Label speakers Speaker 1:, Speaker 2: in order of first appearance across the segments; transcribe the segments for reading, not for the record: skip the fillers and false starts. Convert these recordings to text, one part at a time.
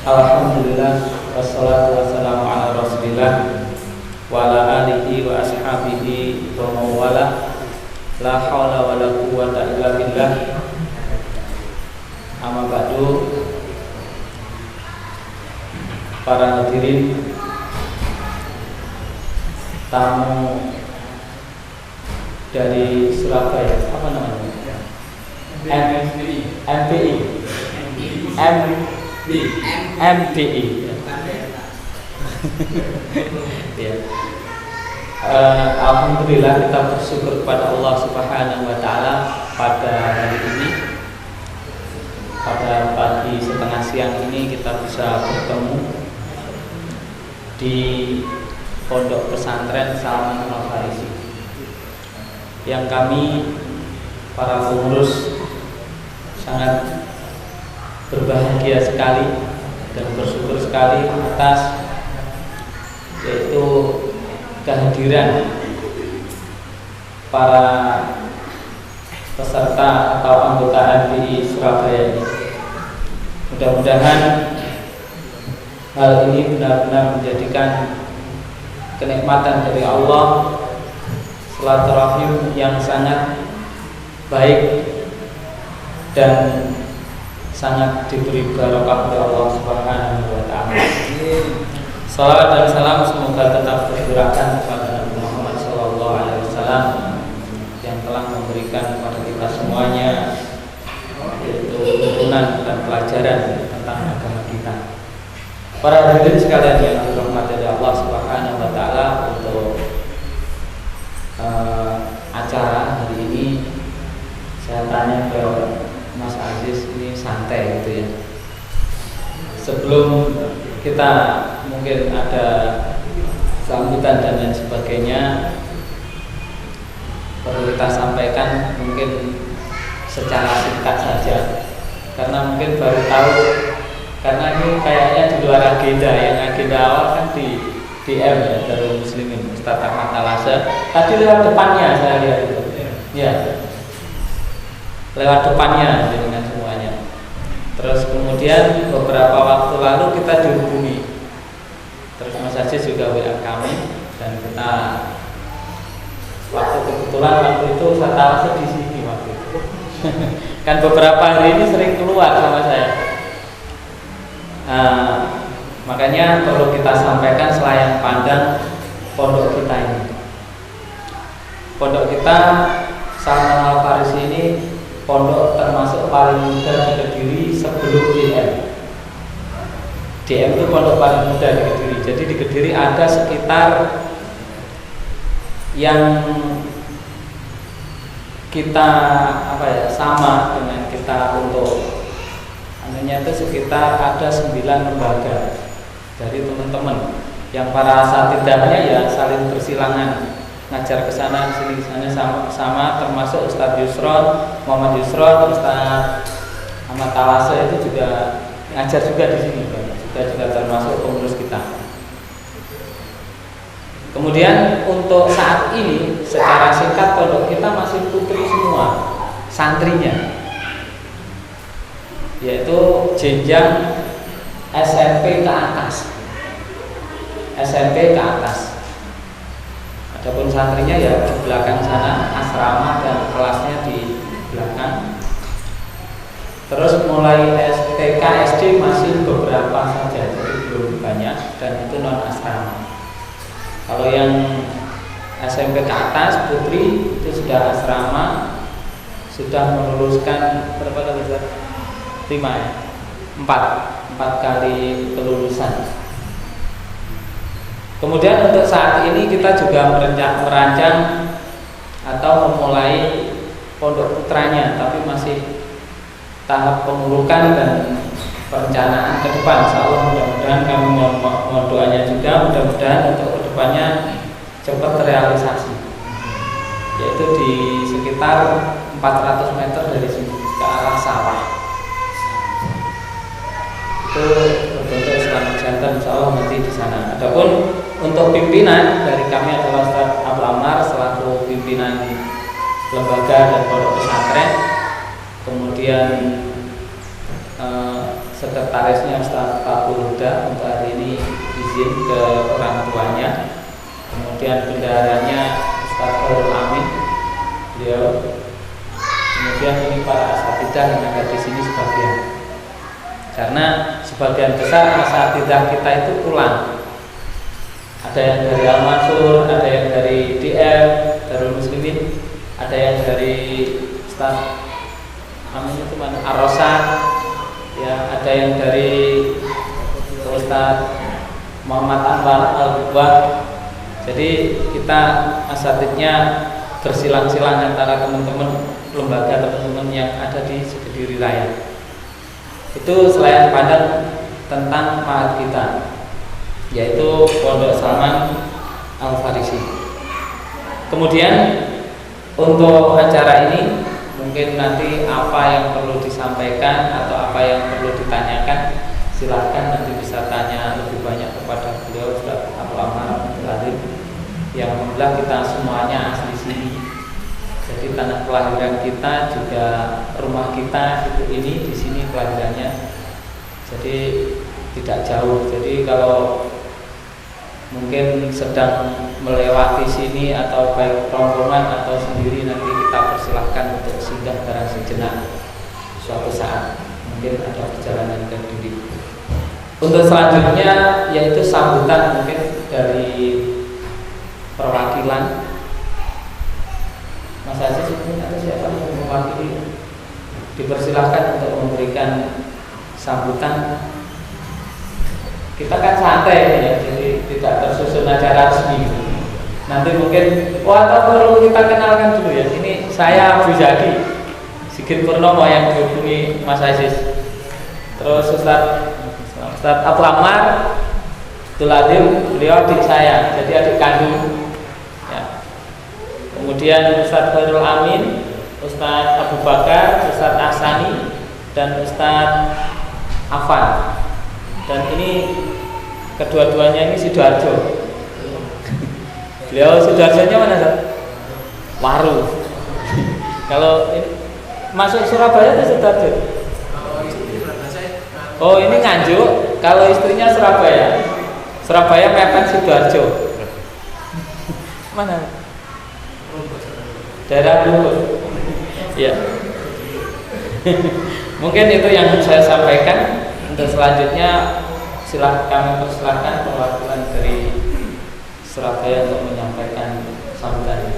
Speaker 1: Alhamdulillah wassalatu wassalamu ala Rasulillah wa ala alihi wa ashabihi wa mawala. La haula wa la quwwata illa billah. Amma ba'du. Para hadirin, tamu dari Surabaya, apa namanya? MPI. Ya. Alhamdulillah kita bersyukur kepada Allah Subhanahu wa taala pada hari ini, pada pagi setengah siang ini kita bisa bertemu di Pondok Pesantren Salman Al-Farisi, yang kami para pengurus sangat berbahagia sekali dan bersyukur sekali atas yaitu kehadiran para peserta atau anggota MPI Surabaya ini. Mudah-mudahan hal ini benar-benar menjadikan kenikmatan dari Allah, silaturahim yang sangat baik dan sangat diberi barokah oleh Allah Subhanahu wa taala. Salawat dan salam semoga tetap tercurahkan kepada Nabi Muhammad SAW yang telah memberikan kepada kita semuanya yaitu tuntunan dan pelajaran tentang agama kita. Para hadirin sekalian yang dirahmati oleh Allah Subhanahu wa taala, untuk acara hari ini saya tanya ke Mas Aziz, ini santai gitu ya. Sebelum kita mungkin ada sambutan dan lain sebagainya, perlu kita sampaikan mungkin secara singkat saja, karena mungkin baru tahu, karena ini kayaknya di luar agenda. Yang agenda awal kan di DM ya, Darul Muslimin Ustaz Ahmad Talasa. Tadi lewat depannya saya lihat itu ya, lewat depannya dengan semuanya. Terus kemudian beberapa waktu lalu kita dihubungi, terus Mas Aziz juga WA kami, dan kita kebetulan waktu itu saya tahu di sini waktu itu. Kan beberapa hari ini sering keluar sama saya. Makanya perlu kita sampaikan selayang pandang pondok kita ini. Pondok kita Salman Al-Farisi ini pondok termasuk paling muda di Kediri sebelum DM. DM itu pondok paling muda di Kediri. Jadi di Kediri ada sekitar yang kita sama dengan kita untuk anunya itu sekitar ada 9 lembaga dari teman-teman yang para asatidahnya ya saling bersilangan ngajar ke sana sini sana sama termasuk Ustadz Yusron, Muhammad Yusron, Ustadz Ahmad Talasa itu juga ngajar juga di sini, juga termasuk pengurus kita. Kemudian untuk saat ini secara singkat pondok kita masih putri semua santrinya, yaitu jenjang SMP ke atas. SMP ke atas. Adapun santrinya ya di belakang sana, asrama dan kelasnya di belakang. Terus mulai TK, SD masih beberapa saja, jadi belum banyak, dan itu non asrama. Kalau yang SMP ke atas putri itu sudah asrama, sudah meluluskan berapa kali Ustaz? 5 ya? 4 kali kelulusan. Kemudian untuk saat ini kita juga merancang atau memulai pondok putranya, tapi masih tahap pengurukan dan perencanaan ke depan. Insyaallah mudah-mudahan kami mohon doanya juga, mudah-mudahan untuk kedepannya cepat terrealisasi, yaitu di sekitar 400 meter dari sini ke arah sawah. Itu berbentuk Islamic Center, insyaallah nanti di sana. Adapun untuk pimpinan dari kami adalah Ustaz Abdul Amar selaku pimpinan lembaga dan pondok pesantren, kemudian sekretaris sekretarisnya Ustaz Abdul Huda untuk hari ini izin ke orang tuanya. Kemudian bendaharanya Ustaz Khairul Amin, beliau. Kemudian ini para asatidzah yang ada di sini sebagian. Karena sebagian besar asatidzah kita itu pulang. Ada yang dari Al-Mansur, ada yang dari DM, Darul Muslimin, ada yang dari Ustaz namanya itu mana? Ar-Rosan, ya, ada yang dari Ustaz Muhammad Anwar Al-Buah. Jadi kita asatidnya bersilang-silang antara teman-teman lembaga teman-teman yang ada di Kediri Raya. Itu selain pandang tentang ma'had kita, yaitu Pondok Salman Al-Farisi. Kemudian untuk acara ini mungkin nanti apa yang perlu disampaikan atau apa yang perlu ditanyakan, silahkan nanti bisa tanya lebih banyak kepada beliau Ustaz Abu Ammar Abdul yang alhamdulillah kita semuanya asli sini. Jadi tanah kelahiran kita juga rumah kita itu ini di sini kelahirannya. Jadi tidak jauh. Jadi kalau mungkin sedang melewati sini atau baik rombongan atau sendiri, nanti kita persilahkan untuk singgah barang sejenak suatu saat. Mungkin ada perjalanan ke diri. Untuk selanjutnya yaitu sambutan mungkin dari perwakilan Mas Aziz ini atau siapa yang mewakili, dipersilahkan untuk memberikan sambutan. Kita kan santai ya, jadi tidak tersusun acara resmi. Nanti mungkin, atau perlu kita kenalkan dulu ya. Ini saya Abu Zaki Sigit Purnomo yang dihubungi Mas Aziz. Terus Ustaz Abu Ammar Tuladim, beliau adik saya, jadi adik kandung. Ya. Kemudian Ustaz Khairul Amin, Ustaz Abu Bakar, Ustaz Asani, dan Ustaz Afan. Dan ini kedua-duanya ini Sidoarjo. Beliau Sidoarjonya mana Ustaz? Waru. Kalau ini masuk Surabaya itu Sidoarjo. Oh ini Nganjuk. Kalau istrinya Surabaya. Surabaya mepet Sidoarjo. Mana? Daerah Luhur. Ya. Mungkin itu yang saya sampaikan. Untuk selanjutnya kami persilahkan perwakilan dari Surabaya untuk menyampaikan sambutan.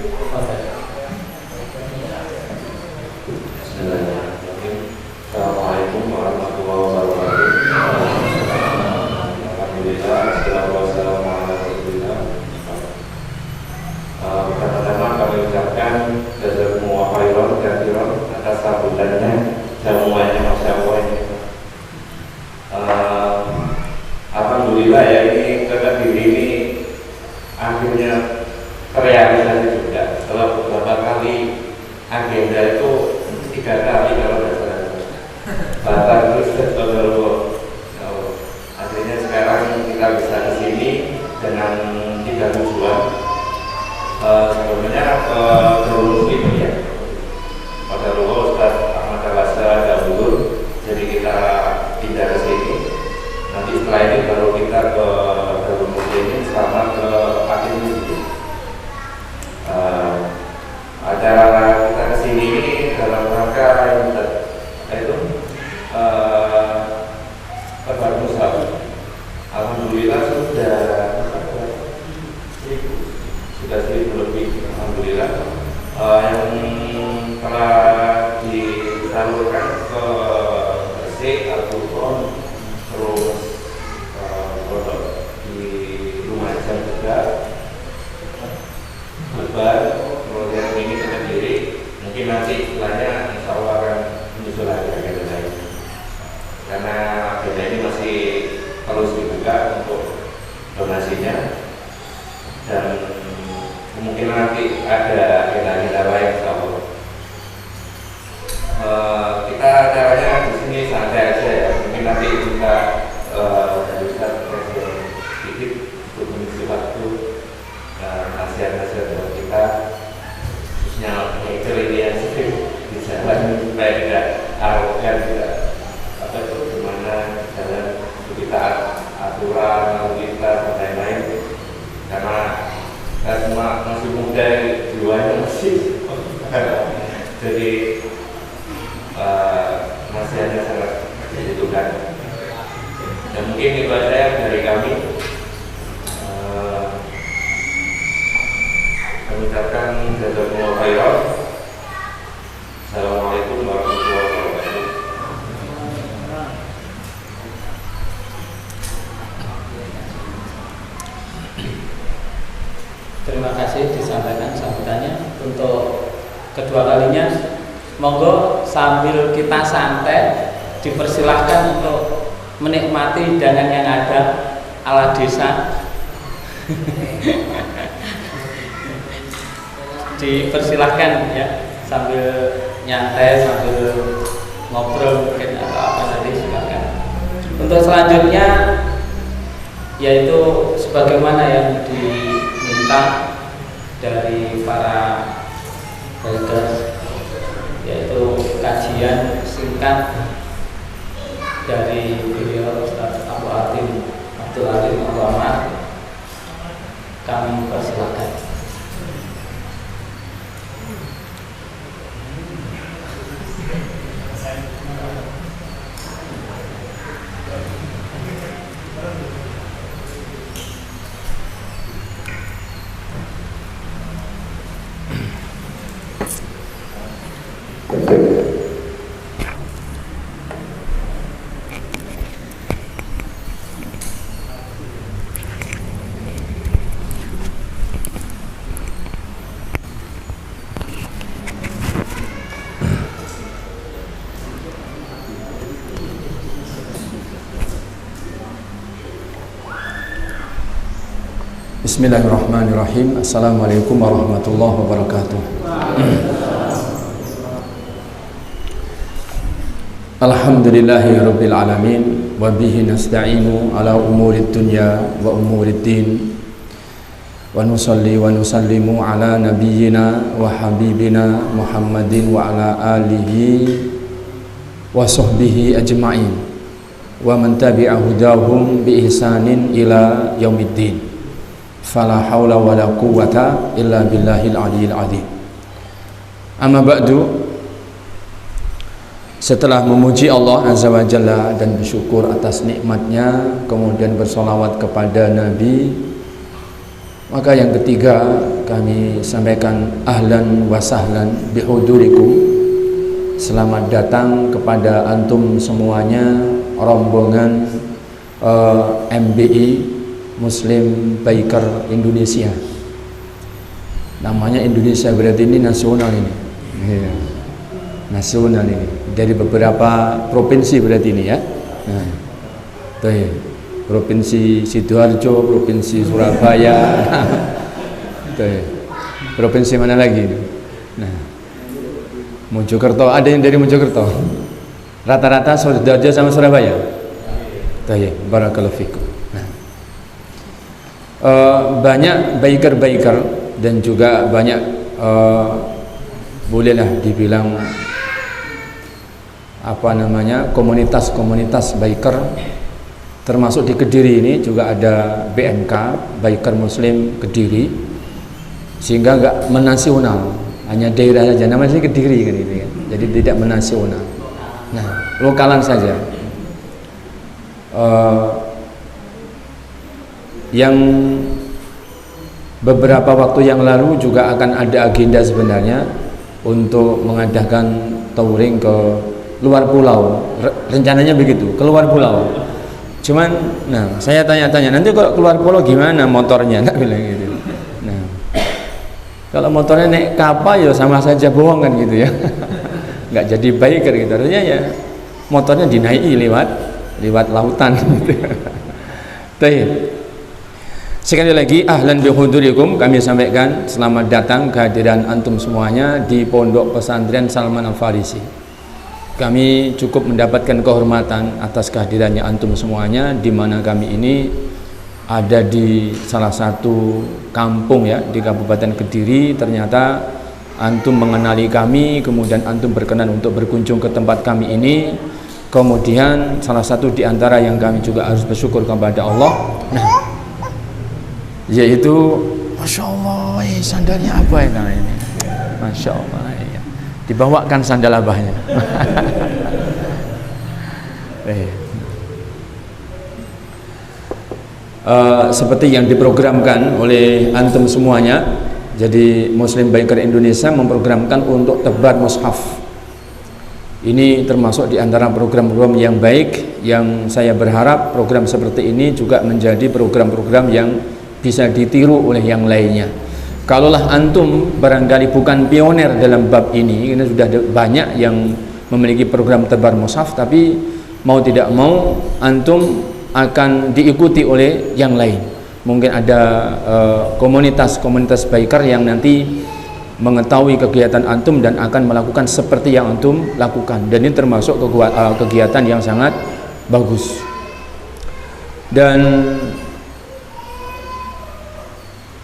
Speaker 2: Assalamualaikum warahmatullahi wabarakatuh. Alhamdulillah, wassalamualaikum warahmatullahi wabarakatuh. Pertama-tama kami ucapkan jazakumullahu khairan katsiran atas sambutannya, semuanya masya Allah ini. Alhamdulillah ya, ini Kediri ini akhirnya terrealisasi juga. Kalau beberapa kali agenda itu 3 kali kalau tidak salah. Batal terus terus. Akhirnya sekarang kita bisa di sini dengan 3 tujuan. Sebenarnya terus itu ya. Pada dulu Ustaz Ahmad Al-Asa dahulu, jadi kita pindah ke sini. Nanti setelah ini baru kita ke Darul Muslimin sama ke Akin Muslim. Acara kita kesini ini dalam rangka yang itu berbagi usaha. Alhamdulillah sudah 1.000 lebih. Alhamdulillah yang telah disalurkan ke Gresik, Al-Qur'an, terus di Lumajang juga, Lebar, kemudian ini Kediri. Mungkin nanti setelahnya insya Allah akan menyusul lagi agenda lain, karena agenda ini masih terus dibuka untuk donasinya, dan kemungkinan nanti ada agenda-agenda lain insya Allah. Kita acaranya di sini santai aja ya. Mungkin nanti kita bisa sedikit untuk mengisi waktu nasihat-nasihat buat kita, khususnya itu ini yang sering di jalan supaya tidak arogan, tidak apa itu gimana jalan nasihatnya sangat dibutuhkan. Dan mungkin itu saja dari kami. Kami ucapkan jazakumullah khairan. Assalamualaikum warahmatullahi wabarakatuh.
Speaker 1: Terima kasih disampaikan sambutannya. Untuk kedua kalinya, monggo sambil kita santai dipersilahkan untuk menikmati hidangan yang ada ala desa. Dipersilahkan ya, sambil nyantai, sambil ngobrol mungkin atau apa nanti silakan. Untuk selanjutnya yaitu sebagaimana yang diminta dari para elders, yaitu kajian singkat dari beliau Ustaz Abu Atim Abdul Alim Abu Ahmad. Kami persilakan.
Speaker 3: Bismillahirrahmanirrahim. Assalamualaikum warahmatullahi wabarakatuh. Alhamdulillahi rabbil alamin, wa bihi nasta'inu ala umurid dunya wa umurid din, wa nusalli wa nusallimu ala nabiyyina wa habibina Muhammadin wa ala alihi wa sahbihi ajma'in wa man tabi'a hudahum bi ihsanin ila yaumiddin. Fala haula wala quwwata illa billahil aliyil azim. Amma ba'du. Setelah memuji Allah Azza wa Jalla dan bersyukur atas nikmatnya, kemudian bersolawat kepada Nabi, maka yang ketiga kami sampaikan ahlan wa sahlan bihudurikum. Selamat datang kepada antum semuanya, rombongan MBI Muslim Biker Indonesia. Namanya Indonesia berarti ini nasional ini. Iya. Nasional ini. Dari beberapa provinsi berarti ini ya. Nah. Tuh ya. Provinsi Sidoarjo, Provinsi Surabaya. Tuh ya. Provinsi mana lagi itu? Nah. Mojokerto, ada yang dari Mojokerto. Rata-rata Sidoarjo sama Surabaya. Tuh ya, barakallahu fikum. Banyak biker-biker dan juga banyak bolehlah dibilang apa namanya komunitas-komunitas biker, termasuk di Kediri ini juga ada BMK Biker Muslim Kediri, sehingga enggak menasional, hanya daerah saja, namanya Kediri kan ini kan, jadi tidak menasional. Nah, lokalan saja. Yang beberapa waktu yang lalu juga akan ada agenda sebenarnya untuk mengadakan touring ke luar pulau. Rencananya begitu, ke luar pulau. Cuman, nah saya tanya-tanya, nanti kalau keluar pulau gimana motornya? Nggak bilang gitu. Nah, kalau motornya naik kapal ya sama saja bohong kan gitu ya. Nggak jadi biker gitu. Artinya ya motornya dinaiki lewat lautan gitu. Baik. Sekali lagi ahlan bihudurikum, kami sampaikan selamat datang kehadiran antum semuanya di Pondok Pesantren Salman Al-Farisi. Kami cukup mendapatkan kehormatan atas kehadirannya antum semuanya, di mana kami ini ada di salah satu kampung ya di Kabupaten Kediri. Ternyata antum mengenali kami, kemudian antum berkenan untuk berkunjung ke tempat kami ini. Kemudian salah satu di antara yang kami juga harus bersyukur kepada Allah, nah, yaitu Masya Allah, sandalnya apa ini? Masya Allah ya. Dibawakan sandal abahnya. Seperti yang diprogramkan oleh antum semuanya. Jadi Muslim Biker Indonesia memprogramkan untuk tebar mushaf. Ini termasuk di antara program-program yang baik, yang saya berharap program seperti ini juga menjadi program-program yang bisa ditiru oleh yang lainnya. Kalaulah antum barangkali bukan pioner dalam bab ini sudah banyak yang memiliki program tebar mushaf, tapi mau tidak mau antum akan diikuti oleh yang lain. Mungkin ada komunitas-komunitas biker yang nanti mengetahui kegiatan antum dan akan melakukan seperti yang antum lakukan, dan ini termasuk kegiatan yang sangat bagus. Dan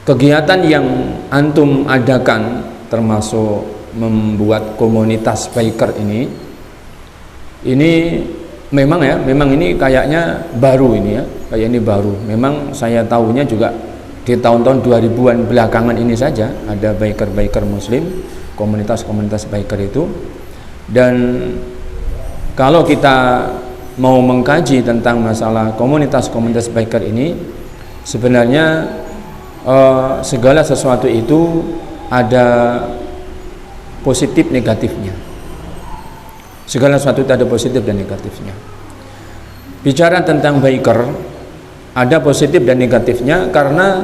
Speaker 3: kegiatan yang antum adakan termasuk membuat komunitas biker ini memang ini kayaknya baru ini ya, kayak ini baru. Memang saya tahunya juga di tahun-tahun 2000-an belakangan ini saja ada biker-biker muslim, komunitas-komunitas biker itu. Dan kalau kita mau mengkaji tentang masalah komunitas-komunitas biker ini, sebenarnya segala sesuatu itu ada positif negatifnya. Segala sesuatu itu ada positif dan negatifnya. Bicara tentang biker, ada positif dan negatifnya karena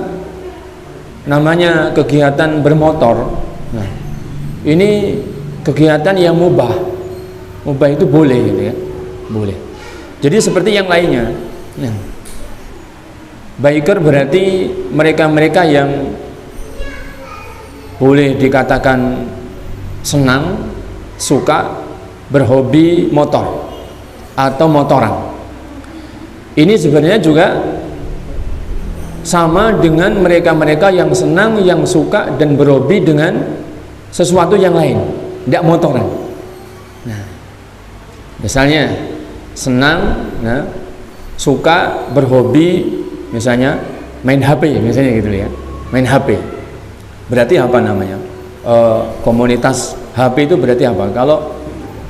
Speaker 3: namanya kegiatan bermotor. Nah, ini kegiatan yang mubah. Mubah itu boleh gitu ya. Boleh. Jadi seperti yang lainnya. Nah, biker berarti mereka-mereka yang boleh dikatakan senang, suka berhobi motor atau motoran. Ini sebenarnya juga sama dengan mereka-mereka yang senang, yang suka dan berhobi dengan sesuatu yang lain, tidak motoran. Nah, misalnya senang, suka, berhobi, misalnya main HP, misalnya gitu ya, main HP. Berarti apa namanya? Komunitas HP itu berarti apa? Kalau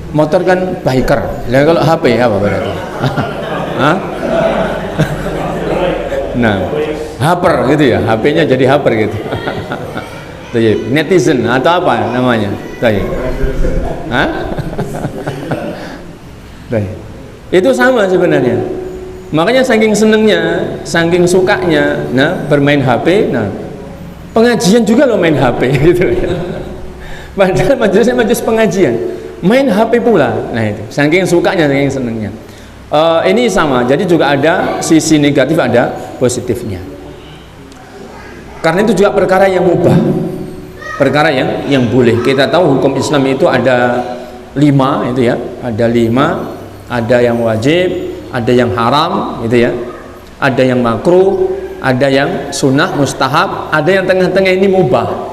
Speaker 3: motor kan biker, dan kalau HP apa berarti? Hah? Nah, haper gitu ya, HP-nya jadi haper gitu. Netizen atau apa namanya? Hah? Itu sama sebenarnya. Makanya saking senengnya, saking sukanya, bermain HP, pengajian juga lo main HP gitu ya. Padahal majelisnya majelis pengajian, main HP pula. Nah itu, saking sukanya, saking senengnya. Ini sama, jadi juga ada sisi negatif, ada positifnya. Karena itu juga perkara yang mubah, perkara yang boleh. Kita tahu hukum Islam itu ada 5 itu ya, ada 5, ada yang wajib, ada yang haram gitu ya, ada yang makruh, ada yang sunnah, mustahab, ada yang tengah-tengah ini mubah.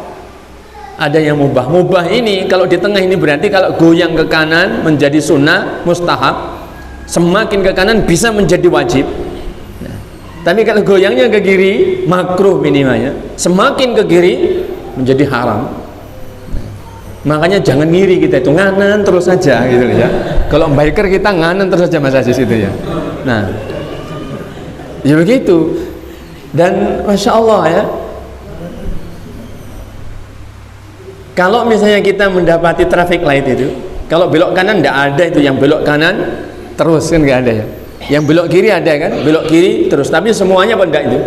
Speaker 3: Ada yang mubah. Mubah ini kalau di tengah ini berarti kalau goyang ke kanan menjadi sunnah, mustahab, semakin ke kanan bisa menjadi wajib. Tapi kalau goyangnya ke kiri, makruh minimalnya, semakin ke kiri menjadi haram. Makanya jangan ngiri kita itu, nganan terus saja gitu ya. Kalau biker kita nganan terus saja Mas Aziz itu ya. Nah, ya begitu. Dan Masya Allah ya, kalau misalnya kita mendapati traffic light itu, kalau belok kanan tidak ada itu, yang belok kanan terus kan nggak ada ya. Yang belok kiri ada kan, belok kiri terus. Tapi semuanya apa enggak itu?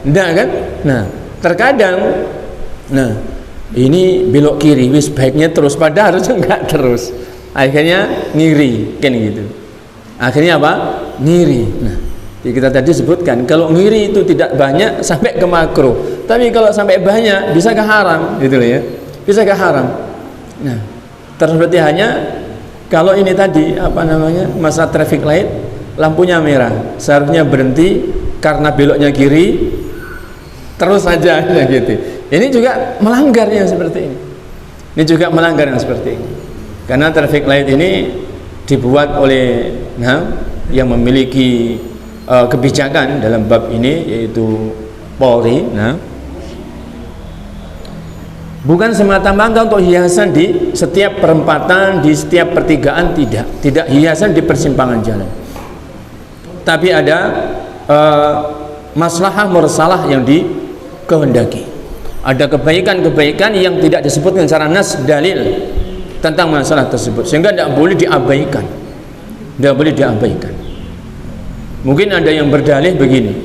Speaker 3: Enggak kan? Nah, terkadang, ini belok kiri, wis baiknya terus, padahal harusnya enggak terus. Akhirnya ngiri kan gitu. Akhirnya apa? Ngiri. Nah, kita tadi sebutkan kalau ngiri itu tidak banyak sampai ke makruh, tapi kalau sampai banyak bisa ke haram gitu loh ya, bisa ke haram. Nah, terus berarti hanya kalau ini tadi apa namanya, masa traffic light, lampunya merah, seharusnya berhenti karena beloknya kiri terus saja gitu. Ini juga melanggar yang seperti ini. Ini juga melanggar yang seperti ini. Karena traffic light ini dibuat oleh yang memiliki kebijakan dalam bab ini, yaitu Polri. Bukan semata-mata untuk hiasan di setiap perempatan, di setiap pertigaan, tidak hiasan di persimpangan jalan. Tapi ada maslahah mursalah yang dikehendaki. Ada kebaikan-kebaikan yang tidak disebutkan secara nas dalil tentang masalah tersebut, sehingga tidak boleh diabaikan. Tidak boleh diabaikan. Mungkin ada yang berdalih begini,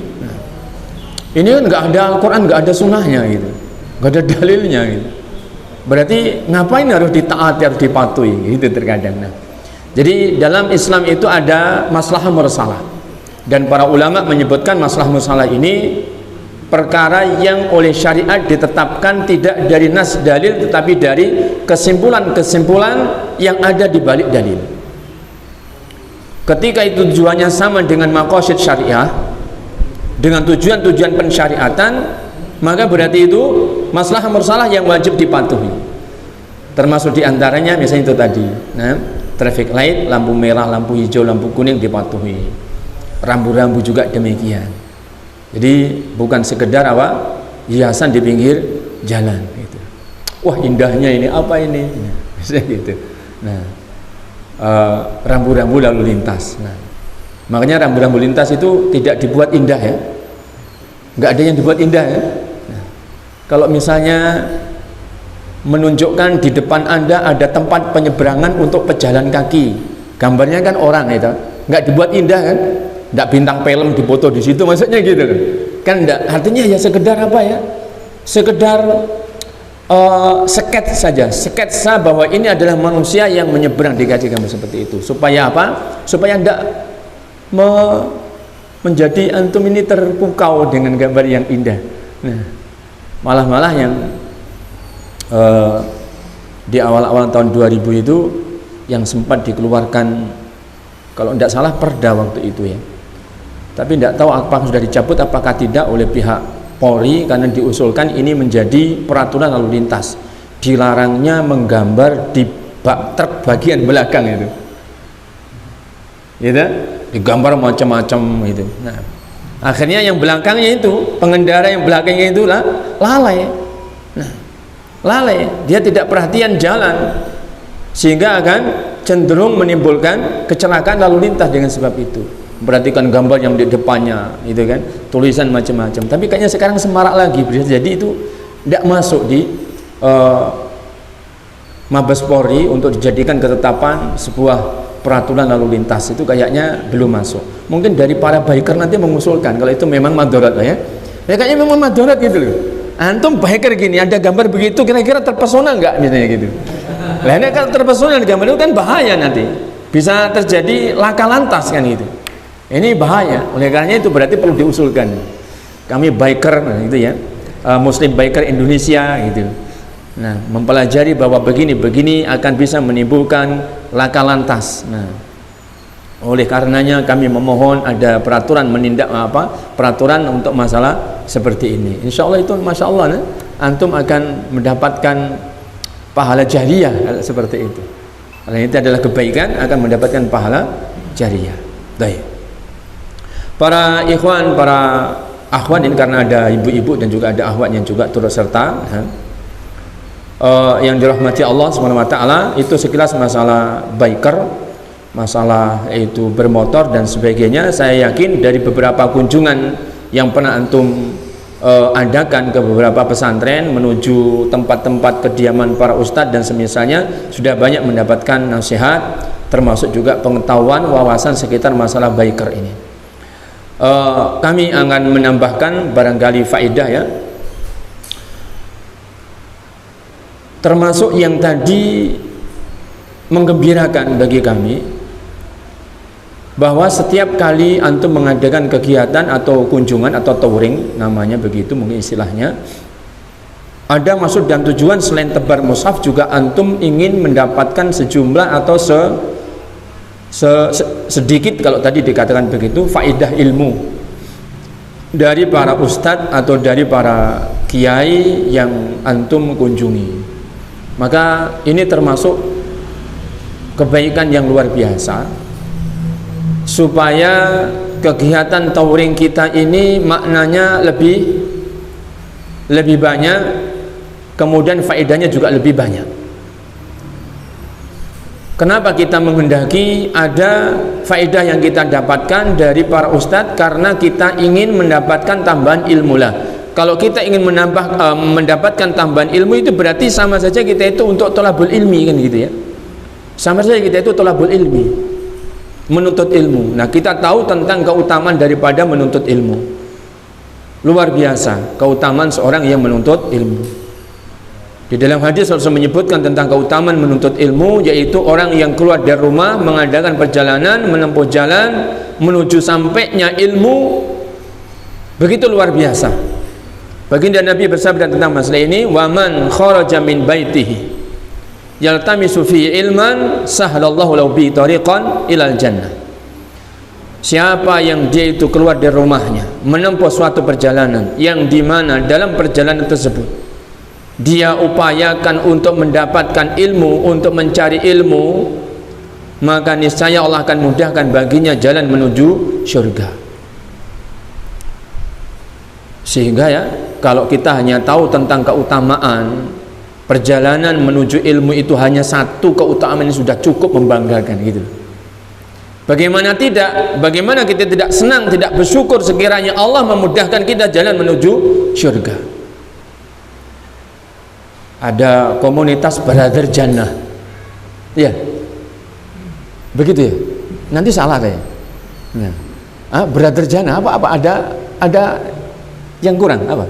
Speaker 3: ini kan nggak ada Al-Quran, nggak ada sunnahnya gitu, nggak ada dalilnya gitu. Berarti ngapain harus ditaati, harus dipatuhi gitu terkadang. Nah, jadi dalam Islam itu ada maslahah mursalah, dan para ulama menyebutkan maslahah mursalah ini perkara yang oleh syariat ditetapkan tidak dari nas dalil, tetapi dari kesimpulan-kesimpulan yang ada di balik dalil. Ketika itu tujuannya sama dengan maqasid syariah, dengan tujuan-tujuan pensyariatan, maka berarti itu maslahah mursalah yang wajib dipatuhi. Termasuk diantaranya misalnya itu tadi, nah, traffic light, lampu merah, lampu hijau, lampu kuning dipatuhi. Rambu-rambu juga demikian. Jadi bukan sekedar hiasan di pinggir jalan gitu. Wah, indahnya ini, apa ini? Misalnya gitu. Nah, rambu-rambu lalu lintas. Nah, makanya rambu-rambu lintas itu tidak dibuat indah ya, nggak ada yang dibuat indah ya. Nah, kalau misalnya menunjukkan di depan Anda ada tempat penyeberangan untuk pejalan kaki, gambarnya kan orang itu, nggak dibuat indah kan, nggak bintang film dipoto di situ, maksudnya gitu kan, nggak, artinya ya sekedar apa ya, sekedar sketsa bahwa ini adalah manusia yang menyeberang, dikasih gambar seperti itu, supaya apa? Supaya tidak menjadi antum ini terpukau dengan gambar yang indah. Nah, malah yang di awal-awal tahun 2000 itu yang sempat dikeluarkan, kalau tidak salah perda waktu itu ya, tapi tidak tahu apakah sudah dicabut apakah tidak oleh pihak Polri, karena diusulkan ini menjadi peraturan lalu lintas, dilarangnya menggambar di bak truk bagian belakang itu, gitu, digambar macam-macam gitu. Nah, akhirnya yang belakangnya itu, pengendara yang belakangnya itu lalai. Nah, lalai, dia tidak perhatian jalan, sehingga akan cenderung menimbulkan kecelakaan lalu lintas dengan sebab itu. Perhatikan gambar yang di depannya, gitu kan, tulisan macam-macam. Tapi kayaknya sekarang semarak lagi, jadi itu tidak masuk di Mabes Polri untuk dijadikan ketetapan sebuah peraturan lalu lintas, itu kayaknya belum masuk. Mungkin dari para biker nanti mengusulkan kalau itu memang madharat ya. Ya kayaknya memang madharat gitu loh. Antum biker gini ada gambar begitu, kira-kira terpesona nggak misalnya gitu. Lah ini kalau terpesona di gambar itu kan bahaya, nanti bisa terjadi laka lantas kan gitu. Ini bahaya, oleh karena itu berarti perlu diusulkan. Kami biker gitu ya, Muslim Biker Indonesia gitu. Nah, mempelajari bahwa begini akan bisa menimbulkan laka lantas. Nah, oleh karenanya kami memohon ada peraturan peraturan untuk masalah seperti ini. Insya Allah itu, masya Allah, antum akan mendapatkan pahala jariyah seperti itu. Karena itu adalah kebaikan, akan mendapatkan pahala jariyah. Baik. Para ikhwan, para akhwat ini, karena ada ibu-ibu dan juga ada akhwat yang juga turut serta yang dirahmati Allah SWT, itu sekilas masalah biker, masalah itu bermotor dan sebagainya. Saya yakin dari beberapa kunjungan yang pernah antum adakan ke beberapa pesantren menuju tempat-tempat kediaman para ustadz dan semisalnya, sudah banyak mendapatkan nasihat, termasuk juga pengetahuan, wawasan sekitar masalah biker ini. Kami akan menambahkan barangkali faedah ya, termasuk yang tadi menggembirakan bagi kami, bahwa setiap kali antum mengadakan kegiatan atau kunjungan atau touring, namanya begitu mungkin istilahnya, ada maksud dan tujuan selain tebar mushaf, juga antum ingin mendapatkan sejumlah atau sedikit, kalau tadi dikatakan begitu, faedah ilmu dari para ustadz atau dari para kiai yang antum kunjungi. Maka ini termasuk kebaikan yang luar biasa, supaya kegiatan touring kita ini maknanya lebih banyak kemudian faedahnya juga lebih banyak. Kenapa kita menghendaki ada faedah yang kita dapatkan dari para ustadz? Karena kita ingin mendapatkan tambahan ilmu lah. Kalau kita ingin mendapatkan tambahan ilmu, itu berarti sama saja kita itu untuk thalabul ilmi, kan gitu ya. Sama saja kita itu thalabul ilmi, menuntut ilmu. Nah, kita tahu tentang keutamaan daripada menuntut ilmu. Luar biasa keutamaan seorang yang menuntut ilmu. Di dalam hadis Rasul menyebutkan tentang keutamaan menuntut ilmu, yaitu orang yang keluar dari rumah mengadakan perjalanan, menempuh jalan menuju sampainya ilmu, begitu luar biasa. Baginda Nabi bersabda tentang masalah ini, "Wa man kharaja min baitihi yaltamisu fi ilman sahhalallahu lahu bi tariqan ilal jannah." Siapa yang dia itu keluar dari rumahnya menempuh suatu perjalanan, yang dimana dalam perjalanan tersebut dia upayakan untuk mendapatkan ilmu, untuk mencari ilmu, maka niscaya Allah akan mudahkan baginya jalan menuju surga. Sehingga ya, kalau kita hanya tahu tentang keutamaan perjalanan menuju ilmu, itu hanya satu keutamaan ini sudah cukup membanggakan gitu. Bagaimana tidak? Bagaimana kita tidak senang, tidak bersyukur sekiranya Allah memudahkan kita jalan menuju surga. Ada komunitas Brother Jannah, ya, begitu ya. Nanti salah saya. Nah, Brother Jannah apa ada yang kurang apa?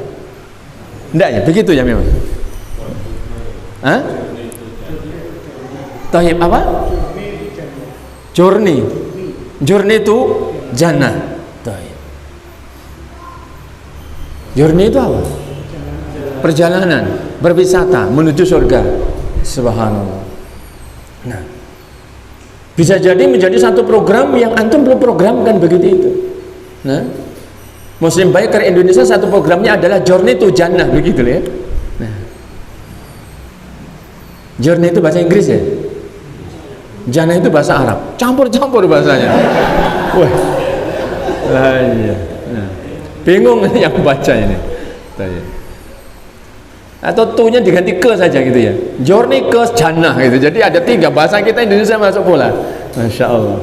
Speaker 3: Enggak ya, begitu ya memang. Taib apa? Journey itu Jannah. Taib. Journey itu apa? Perjalanan, berwisata menuju surga. Subhanallah. Nah, bisa jadi menjadi satu program yang antum belum programkan, begitu itu. Nah, Muslim Biker Indonesia satu programnya adalah Journey to Jannah, begitu ya. Nah, Journey itu bahasa Inggris ya, Jannah itu bahasa Arab, campur-campur bahasanya. Wah, iya. Nah, bingung yang baca ini. Atau tu-nya diganti ke saja gitu ya, Journey ke Jannah gitu. Jadi ada 3 bahasa kita Indonesia masuk pula. Masya Allah.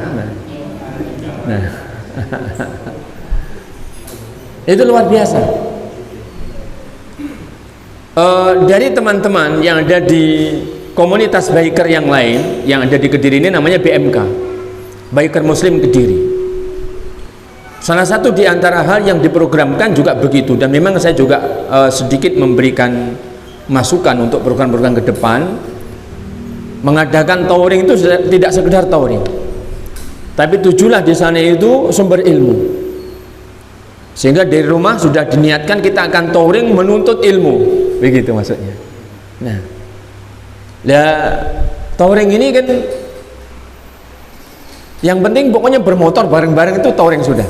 Speaker 3: Nah. Itu luar biasa. Dari teman-teman yang ada di komunitas biker yang lain yang ada di Kediri ini, namanya BMK, Biker Muslim Kediri. Salah satu di antara hal yang diprogramkan juga begitu, dan memang saya juga sedikit memberikan masukan untuk program-program ke depan. Mengadakan touring itu tidak sekedar touring, tapi tujulah di sana itu sumber ilmu. Sehingga dari rumah sudah diniatkan kita akan touring menuntut ilmu, begitu maksudnya. Nah, touring ini kan yang penting pokoknya bermotor bareng-bareng itu touring sudah.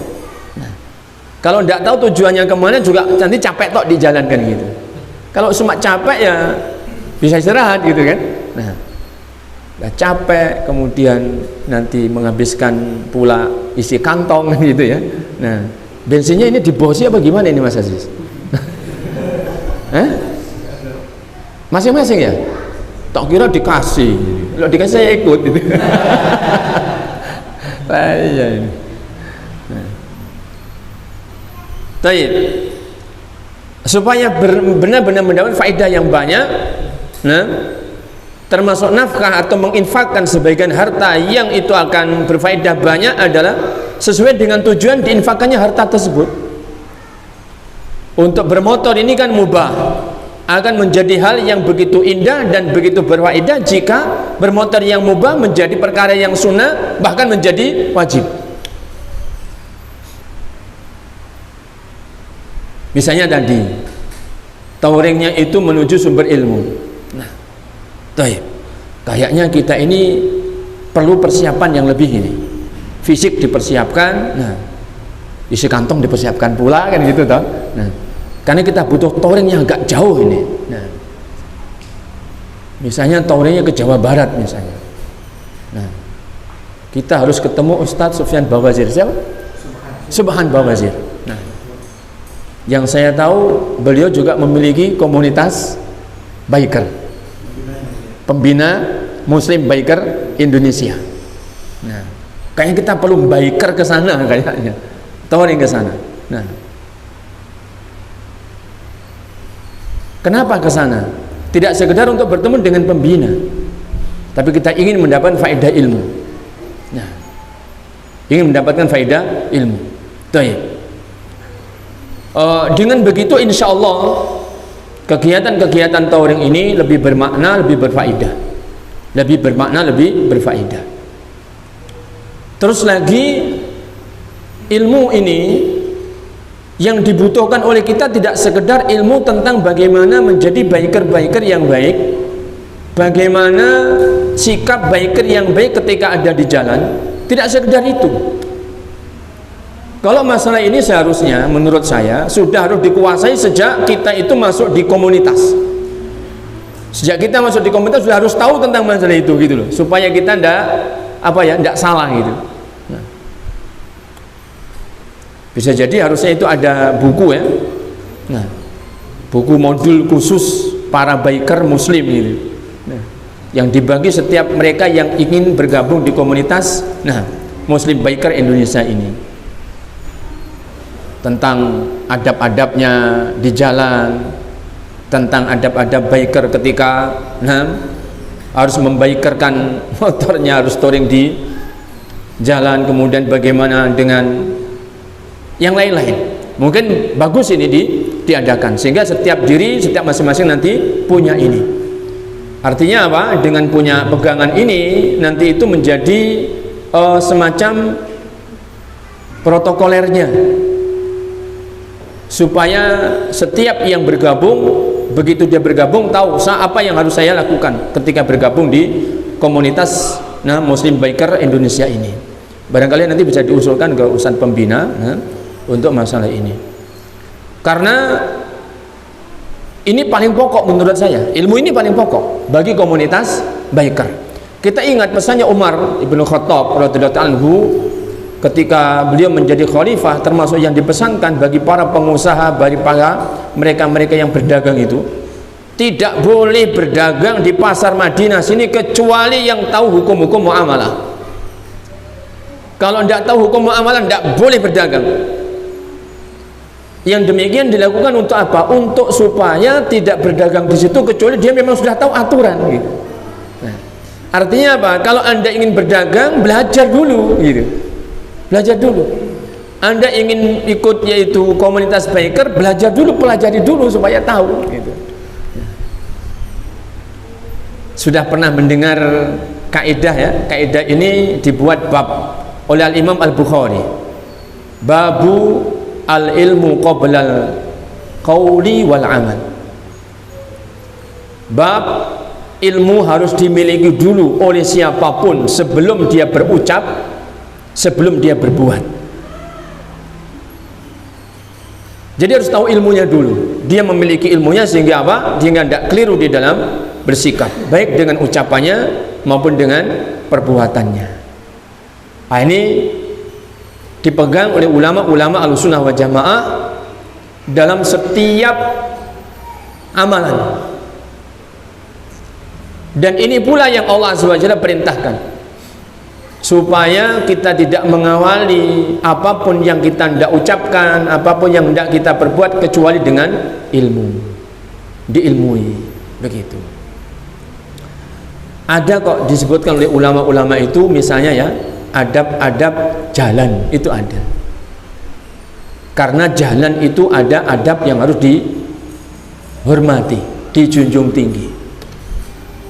Speaker 3: Kalau tidak tahu tujuannya kemana juga nanti capek tok dijalankan gitu. Kalau cuma capek ya bisa istirahat gitu kan. Nah, udah capek kemudian nanti menghabiskan pula isi kantong gitu ya. Nah, bensinnya ini dibosi apa gimana ini Mas Aziz? Masing-masing ya? Tak kira dikasih. Kalau dikasih saya ikut gitu. Iya ini. Baik, supaya benar-benar mendapat faedah yang banyak, nah, termasuk nafkah atau menginfakkan sebagian harta yang itu akan berfaedah banyak adalah sesuai dengan tujuan diinfakkannya harta tersebut. Untuk bermotor ini kan mubah, akan menjadi hal yang begitu indah dan begitu berfaedah jika bermotor yang mubah menjadi perkara yang sunnah, bahkan menjadi wajib. Misalnya tadi touringnya itu menuju sumber ilmu. Nah, kayaknya kita ini perlu persiapan yang lebih ini. Fisik dipersiapkan, nah, isi kantong dipersiapkan pula kan gitu toh. Nah, karena kita butuh touring yang agak jauh ini. Nah, misalnya touringnya ke Jawa Barat misalnya. Nah, kita harus ketemu Ustadz Sufyan Bawazir. Siapa? Subhan Bawazir. Nah, yang saya tahu beliau juga memiliki komunitas Biker, pembina Muslim Biker Indonesia. Nah, kayaknya kita perlu biker ke sana kayaknya, touring ke sana. Nah, kenapa ke sana? Tidak sekedar untuk bertemu dengan pembina, tapi kita ingin mendapatkan faedah ilmu. Nah, ingin mendapatkan faedah ilmu. Dengan begitu insya Allah kegiatan-kegiatan touring ini lebih bermakna, lebih berfaedah, lebih bermakna, lebih berfaedah. Terus lagi, ilmu ini yang dibutuhkan oleh kita tidak sekedar ilmu tentang bagaimana menjadi biker-biker yang baik, bagaimana sikap biker yang baik ketika ada di jalan. Tidak sekedar itu. Kalau masalah ini seharusnya menurut saya sudah harus dikuasai sejak kita itu masuk di komunitas. Sejak kita masuk di komunitas sudah harus tahu tentang masalah itu gitu loh, supaya kita tidak salah gitu. Nah, bisa jadi harusnya itu ada buku ya. Nah, buku modul khusus para biker muslim gitu. Nah, yang dibagi setiap mereka yang ingin bergabung di komunitas Muslim Biker Indonesia ini, tentang adab-adabnya di jalan, tentang adab-adab biker ketika harus membikerkan motornya, harus touring di jalan, kemudian bagaimana dengan yang lain-lain. Mungkin bagus ini diadakan sehingga setiap masing-masing nanti punya ini. Artinya apa? Dengan punya pegangan ini nanti itu menjadi semacam protokolernya, supaya setiap yang bergabung, begitu dia bergabung tahu apa yang harus saya lakukan ketika bergabung di komunitas Muslim Biker Indonesia ini. Barangkali nanti bisa diusulkan ke urusan pembina untuk masalah ini, karena ini paling pokok menurut saya. Ilmu ini paling pokok bagi komunitas biker. Kita ingat pesannya Umar Ibnu Khattab radhiyallahu anhu ketika beliau menjadi khalifah, termasuk yang dipesankan bagi para pengusaha, bagi para mereka-mereka yang berdagang itu, tidak boleh berdagang di pasar Madinah sini kecuali yang tahu hukum-hukum muamalah. Kalau tidak tahu hukum muamalah tidak boleh berdagang. Yang demikian dilakukan untuk apa? Untuk supaya tidak berdagang di situ kecuali dia memang sudah tahu aturan gitu. Nah, artinya apa? Kalau Anda ingin berdagang, belajar dulu gitu. Belajar dulu. Anda ingin ikut yaitu komunitas biker, belajar dulu, pelajari dulu supaya tahu gitu. Sudah pernah mendengar kaidah ya? Kaidah ini dibuat bab oleh Al-Imam Al-Bukhari. Babu al-ilmu qoblal qawli wal amal. Bab ilmu harus dimiliki dulu oleh siapapun sebelum dia berucap, sebelum dia berbuat. Jadi harus tahu ilmunya dulu. Dia memiliki ilmunya sehingga apa? Dia tidak keliru di dalam bersikap, baik dengan ucapannya maupun dengan perbuatannya. Nah, ini dipegang oleh ulama-ulama Ahlussunnah wal Jamaah dalam setiap amalan. Dan ini pula yang Allah SWT perintahkan, supaya kita tidak mengawali apapun yang kita tidak ucapkan, apapun yang tidak kita perbuat kecuali dengan ilmu, diilmui. Begitu. Ada kok disebutkan oleh ulama-ulama itu, misalnya ya, adab-adab jalan itu ada, karena jalan itu ada adab yang harus dihormati, dijunjung tinggi.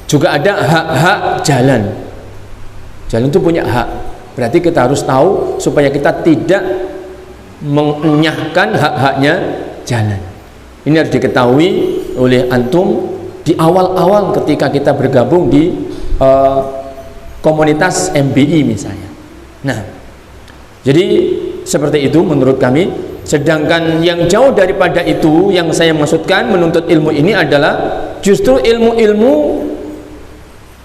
Speaker 3: Juga ada hak-hak jalan. Jalan itu punya hak, berarti kita harus tahu supaya kita tidak mengenyahkan hak-haknya jalan. Ini harus diketahui oleh antum di awal-awal ketika kita bergabung di komunitas MBI misalnya. Nah, jadi seperti itu menurut kami. Sedangkan yang jauh daripada itu, yang saya maksudkan menuntut ilmu ini adalah justru ilmu-ilmu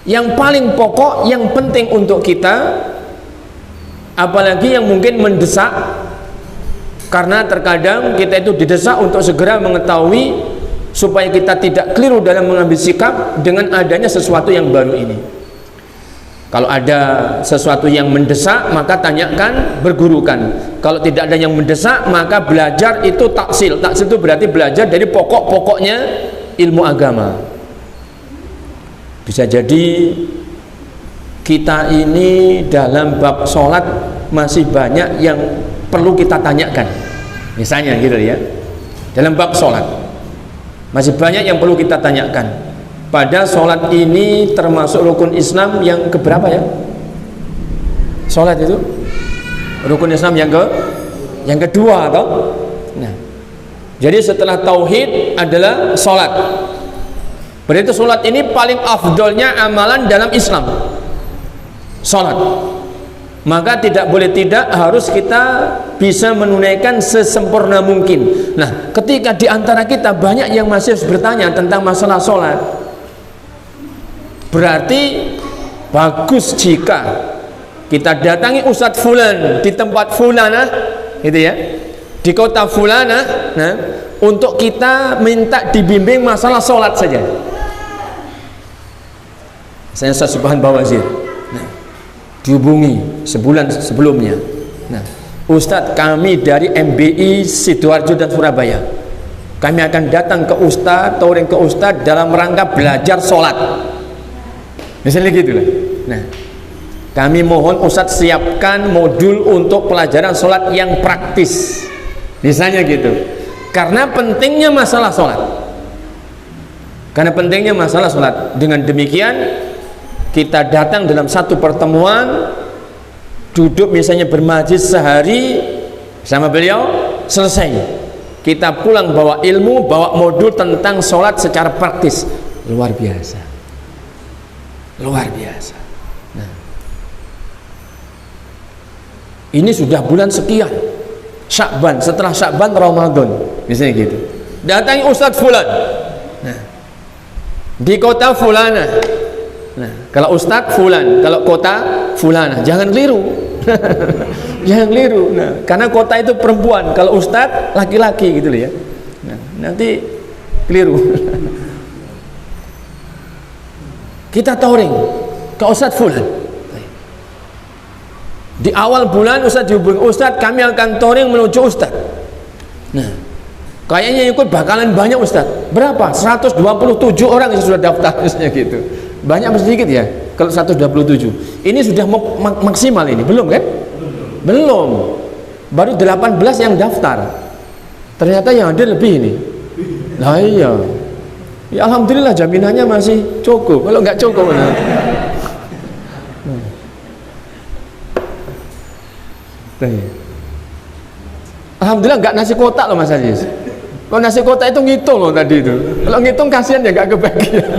Speaker 3: yang paling pokok, yang penting untuk kita, apalagi yang mungkin mendesak, karena terkadang kita itu didesak untuk segera mengetahui supaya kita tidak keliru dalam mengambil sikap dengan adanya sesuatu yang baru ini. Kalau ada sesuatu yang mendesak, maka tanyakan, bergurukan. Kalau tidak ada yang mendesak, maka belajar itu taksil. Taksil itu berarti belajar dari pokok-pokoknya ilmu agama. Bisa jadi kita ini dalam bab sholat masih banyak yang perlu kita tanyakan. Misalnya gitu ya, dalam bab sholat masih banyak yang perlu kita tanyakan. Pada sholat ini termasuk rukun Islam yang keberapa ya? Sholat itu rukun Islam yang kedua atau? Nah, jadi setelah tauhid adalah sholat. Berarti sholat ini paling afdolnya amalan dalam Islam. Sholat. Maka tidak boleh tidak, harus kita bisa menunaikan sesempurna mungkin. Nah, ketika di antara kita banyak yang masih bertanya tentang masalah sholat, berarti bagus jika kita datangi Ustadz Fulan di tempat Fulana, gitu ya, di kota Fulana, nah, untuk kita minta dibimbing masalah sholat saja. Saya Subhan Bawazir, nah, dihubungi sebulan sebelumnya. Nah, Ustadz, kami dari MBI Sidoarjo dan Surabaya, kami akan datang ke Ustadz, touring ke Ustadz dalam rangka belajar sholat. Misalnya gitu lah. Nah, kami mohon Ustadz siapkan modul untuk pelajaran sholat yang praktis. Misalnya gitu. Karena pentingnya masalah sholat. Karena pentingnya masalah sholat. Dengan demikian, kita datang dalam satu pertemuan, duduk misalnya bermajlis sehari sama beliau, selesai. Kita pulang bawa ilmu, bawa modul tentang sholat secara praktis. Luar biasa. Luar biasa. Nah, ini sudah bulan sekian, Sya'ban, setelah Sya'ban Ramadan, misalnya gitu. Datangi Ustadz Fulan, nah, di kota Fulana. Nah, kalau Ustadz Fulan, kalau kota Fulana, jangan keliru. Jangan keliru. Nah, karena kota itu perempuan, kalau Ustadz laki-laki gitu loh ya. Nah, nanti keliru. Kita touring ke Ustadz Fulan. Di awal bulan Ustadz dihubungi, Ustadz kami akan touring menuju Ustadz. Nah, kayaknya ikut bakalan banyak Ustadz. Berapa? 127 orang yang sudah daftar misalnya gitu. Banyak atau sedikit ya? Kalau 127. Ini sudah maksimal ini, belum kan? Belum. Baru 18 yang daftar. Ternyata yang ada lebih ini. Lah iya. Ya alhamdulillah jaminannya masih cukup. Kalau nggak cukup, nah. Alhamdulillah nggak nasi kotak loh Mas Aziz. Kalau nasi kotak itu ngitung loh tadi itu. Kalau ngitung kasihan ya nggak kebagian.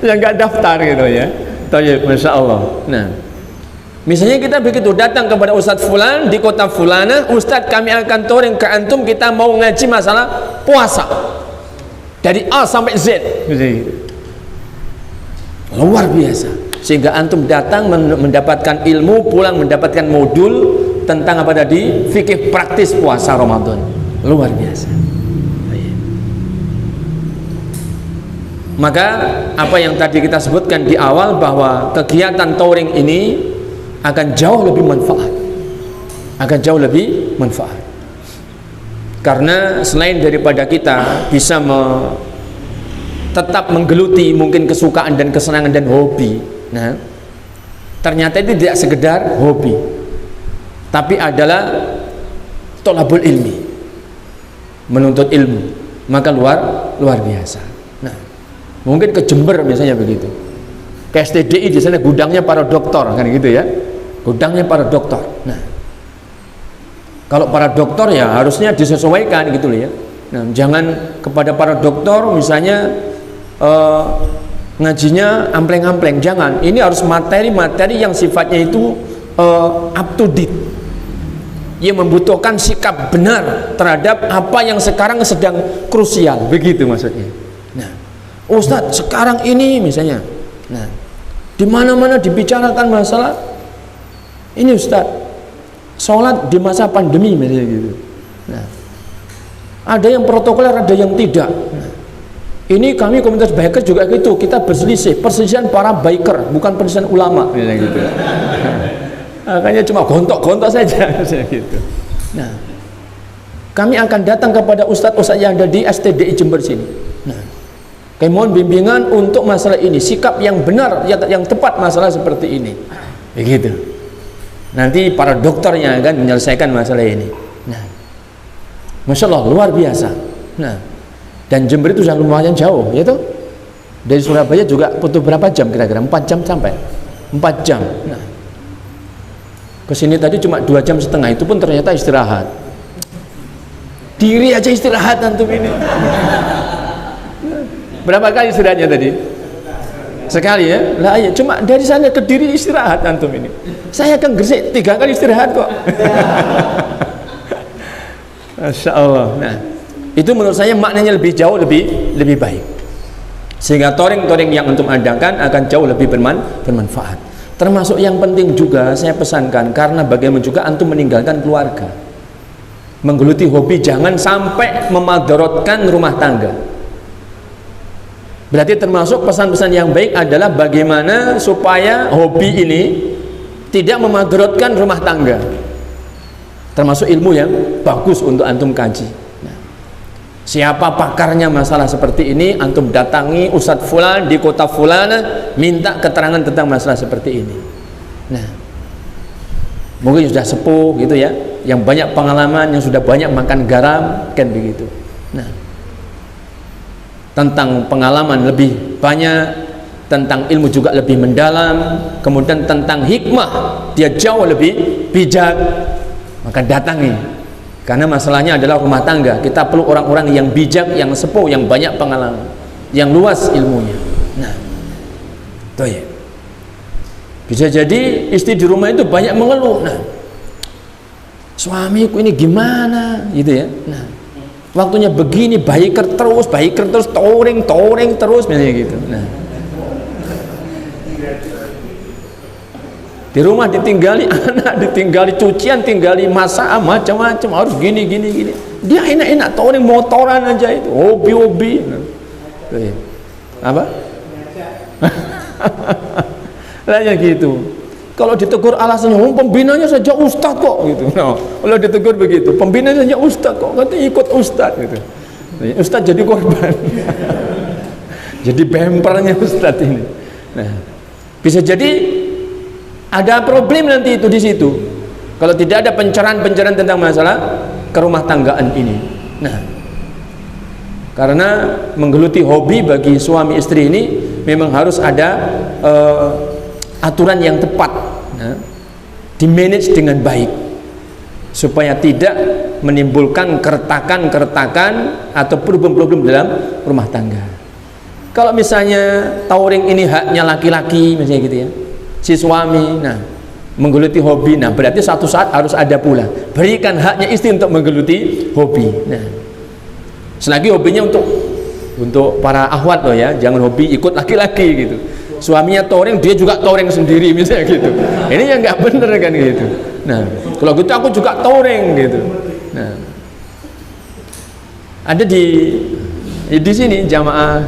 Speaker 3: Yang nggak daftar gitu ya. Tayyib, masya Allah. Nah, misalnya kita begitu datang kepada Ustadz Fulan di kota Fulana, Ustadz kami akan touring ke antum, kita mau ngaji masalah puasa. Dari A sampai Z, luar biasa. Sehingga antum datang mendapatkan ilmu, pulang mendapatkan modul tentang apa tadi, fikih praktis puasa Ramadan. Luar biasa. Maka apa yang tadi kita sebutkan di awal, bahwa kegiatan touring ini akan jauh lebih manfaat, akan jauh lebih manfaat. Karena selain daripada kita bisa tetap menggeluti mungkin kesukaan dan kesenangan dan hobi, nah ternyata itu tidak sekedar hobi, tapi adalah tolabul ilmi, menuntut ilmu. Maka luar biasa. Nah, mungkin ke Jember misalnya begitu, ke STDI di sana gudangnya para doktor kan gitu ya, gudangnya para doktor. Nah, kalau para dokter ya harusnya disesuaikan gitu loh ya. Nah, jangan kepada para dokter misalnya ngajinya ampleng-ampleng, jangan. Ini harus materi-materi yang sifatnya itu up to date, yang membutuhkan sikap benar terhadap apa yang sekarang sedang krusial, begitu maksudnya. Nah, Ustadz sekarang ini misalnya, nah di mana-mana dibicarakan masalah ini Ustadz, sholat di masa pandemi misalnya gitu. Nah, ada yang protokoler, ada yang tidak. Nah, Ini kami komunitas biker juga gitu, kita berselisih, perselisihan para biker, bukan perselisihan ulama, gitu. Makanya cuma gontok-gontok saja, gitu. Nah, kami akan datang kepada ustadz-ustadz yang ada di STDI Jember sini. Nah, kami mohon bimbingan untuk masalah ini, sikap yang benar, yang tepat masalah seperti ini, begitu. Nanti para dokternya akan menyelesaikan masalah ini. Nah, Masya Allah, luar biasa. Nah, dan Jember itu sudah lumayan jauh, ya toh? Dari Surabaya juga butuh berapa jam kira-kira? 4 jam sampai 4 jam. Nah, kesini tadi cuma 2,5 jam, itu pun ternyata istirahat. Diri aja istirahat antum ini. Berapa kali istirahatnya tadi? Sekali ya? Lah ya, cuma dari sana ke Diri istirahat antum ini. Saya akan Gresik 3 kali istirahat kok. Masya Allah. Nah, itu menurut saya maknanya lebih jauh, lebih baik. Sehingga touring-touring yang antum adakan akan jauh lebih bermanfaat. Termasuk yang penting juga saya pesankan, karena bagaimana juga antum meninggalkan keluarga, menggeluti hobi, jangan sampai memadorotkan rumah tangga. Berarti termasuk pesan-pesan yang baik adalah bagaimana supaya hobi ini tidak memadorotkan rumah tangga. Termasuk ilmu yang bagus untuk antum kaji. Nah, siapa pakarnya masalah seperti ini, antum datangi Ustadz Fulan di kota Fulana, minta keterangan tentang masalah seperti ini. Nah, mungkin sudah sepuh gitu ya, yang banyak pengalaman, yang sudah banyak makan garam, kan begitu. Nah, tentang pengalaman lebih banyak, tentang ilmu juga lebih mendalam, kemudian tentang hikmah dia jauh lebih bijak, maka datangi. Karena masalahnya adalah rumah tangga, kita perlu orang-orang yang bijak, yang sepuh, yang banyak pengalaman, yang luas ilmunya. Nah, itu ya. Bisa jadi istri di rumah itu banyak mengeluh. Nah, suamiku ini gimana gitu ya. Nah, waktunya begini, biker terus, touring terus, misalnya gitu. Nah, di rumah ditinggali anak, ditinggali cucian, tinggali masak, macam-macam, harus gini. Dia enak-enak touring motoran aja, itu hobi. Apa? Lah ya gitu. Kalau ditegur alasannya, pembinanya saja ustadz kok, gitu. Nah, kalau ditegur begitu, pembinanya saja ustadz kok, katanya ikut ustadz, gitu. Ustadz jadi korban. Jadi bempernya ustadz ini. Nah, bisa jadi ada problem nanti itu di situ. Kalau tidak ada pencerahan tentang masalah kerumah tanggaan ini. Nah, karena menggeluti hobi bagi suami istri ini memang harus ada aturan yang tepat, nah, di-manage dengan baik supaya tidak menimbulkan keretakan atau problem-problem dalam rumah tangga. Kalau misalnya touring ini haknya laki-laki misalnya gitu ya, si suami, nah, menggeluti hobi, nah berarti satu saat harus ada pula berikan haknya istri untuk menggeluti hobi. Nah, selagi hobinya untuk para akhwat loh ya, jangan hobi ikut laki-laki gitu. Suaminya touring, dia juga touring sendiri misalnya gitu. Ini yang nggak bener kan gitu. Nah, kalau gitu aku juga touring gitu. Nah, ada di sini jamaah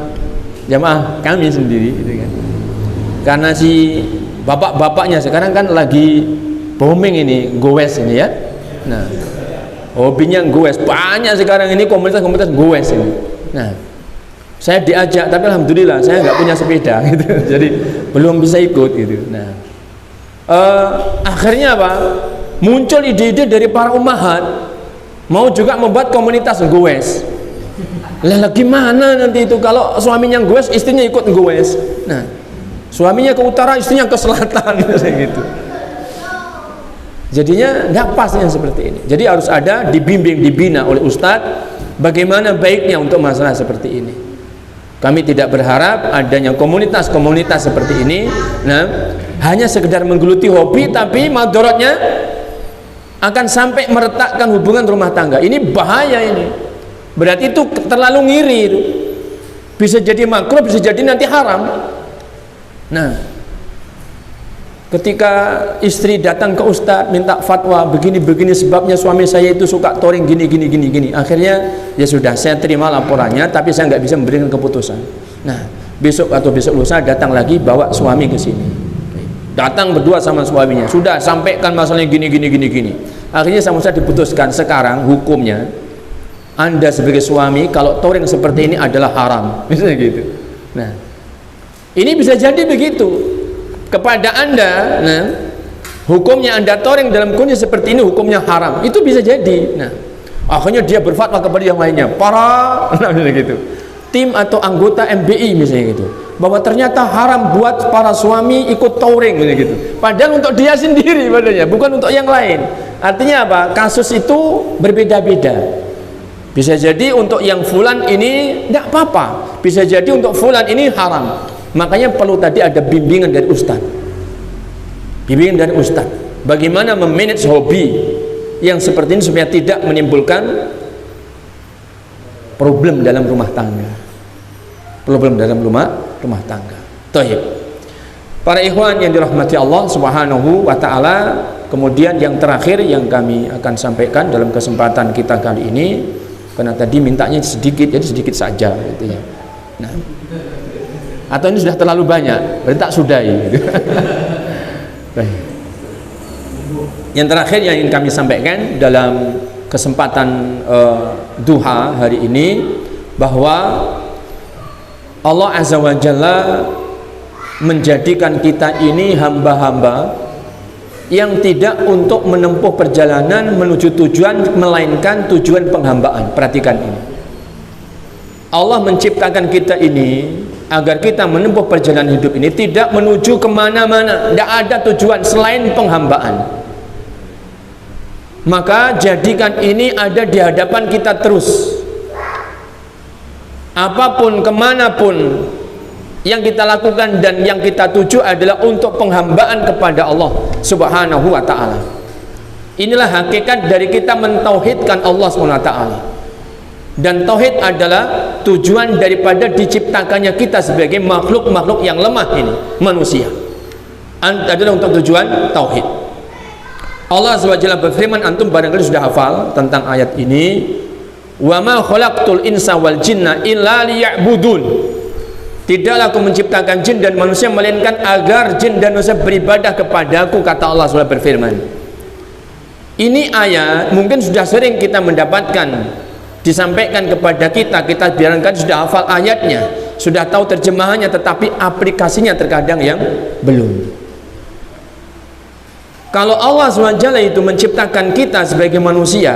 Speaker 3: kami sendiri gitu kan. Karena si bapak-bapaknya sekarang kan lagi booming ini, goes ini ya. Nah, hobinya goes, banyak sekarang ini komunitas goes ini. Nah, saya diajak, tapi alhamdulillah saya nggak punya sepeda gitu, jadi belum bisa ikut gitu. Nah, akhirnya apa? Muncul ide-ide dari para ummahat, mau juga membuat komunitas goes. Lah gimana nanti itu kalau suaminya goes, istrinya ikut goes? Nah, suaminya ke utara, istrinya ke selatan, gitu. Jadinya nggak pas yang seperti ini. Jadi harus ada dibimbing, dibina oleh ustadz bagaimana baiknya untuk masalah seperti ini. Kami tidak berharap adanya komunitas-komunitas seperti ini, nah, hanya sekedar menggeluti hobi, tapi madorotnya akan sampai meretakkan hubungan rumah tangga. Ini bahaya ini. Berarti itu terlalu ngiri itu. Bisa jadi makruh, bisa jadi nanti haram. Nah, Ketika istri datang ke ustadz minta fatwa begini-begini sebabnya suami saya itu suka touring gini. Akhirnya ya sudah, saya terima laporannya tapi saya nggak bisa memberikan keputusan. Nah, besok atau besok lusa datang lagi bawa suami ke sini. Datang berdua sama suaminya, sudah sampaikan masalahnya gini. Akhirnya sama saya diputuskan sekarang hukumnya Anda sebagai suami kalau touring seperti ini adalah haram. Misalnya gitu. Nah, ini bisa jadi begitu. Kepada Anda, nah, hukumnya Anda touring dalam kondisi seperti ini hukumnya haram, itu bisa jadi. Nah, akhirnya dia berfatwa kepada yang lainnya, nah, gitu, tim atau anggota MBI misalnya gitu, bahwa ternyata haram buat para suami ikut touring gitu. Padahal untuk dia sendiri padahal, bukan untuk yang lain. Artinya apa? Kasus itu berbeda-beda. Bisa jadi untuk yang fulan ini tidak apa-apa, bisa jadi untuk fulan ini haram. Makanya perlu tadi ada bimbingan dari ustaz. Bimbingan dari ustaz. Bagaimana memanage hobi yang seperti ini supaya tidak menimbulkan problem dalam rumah tangga. Problem dalam rumah tangga. Taib. Para ikhwan yang dirahmati Allah Subhanahu wa taala, kemudian yang terakhir yang kami akan sampaikan dalam kesempatan kita kali ini, karena tadi mintanya sedikit, jadi sedikit saja gitu ya. Nah, atau ini sudah terlalu banyak, berarti tak sudahi gitu. Yang terakhir yang ingin kami sampaikan dalam kesempatan duha hari ini, bahwa Allah Azza wa Jalla menjadikan kita ini hamba-hamba yang tidak untuk menempuh perjalanan menuju tujuan, melainkan tujuan penghambaan. Perhatikan ini, Allah menciptakan kita ini agar kita menempuh perjalanan hidup ini tidak menuju kemana-mana, tidak ada tujuan selain penghambaan. Maka jadikan ini ada di hadapan kita terus, apapun kemanapun yang kita lakukan dan yang kita tuju adalah untuk penghambaan kepada Allah Subhanahu wa ta'ala. Inilah hakikat dari kita mentauhidkan Allah Subhanahu wa ta'ala. Dan tauhid adalah tujuan daripada diciptakannya kita sebagai makhluk-makhluk yang lemah ini, manusia, adalah untuk tujuan tauhid. Allah SWT berfirman, antum barangkali sudah hafal tentang ayat ini, wa ma khalaqtul insa wal jinna illa liya'budun. Tidaklah aku menciptakan jin dan manusia melainkan agar jin dan manusia beribadah kepadaku, kata Allah SWT berfirman. Ini ayat mungkin sudah sering kita mendapatkan disampaikan kepada kita, kita biarkan sudah hafal ayatnya, sudah tahu terjemahannya, tetapi aplikasinya terkadang yang belum. Kalau Allah SWT itu menciptakan kita sebagai manusia,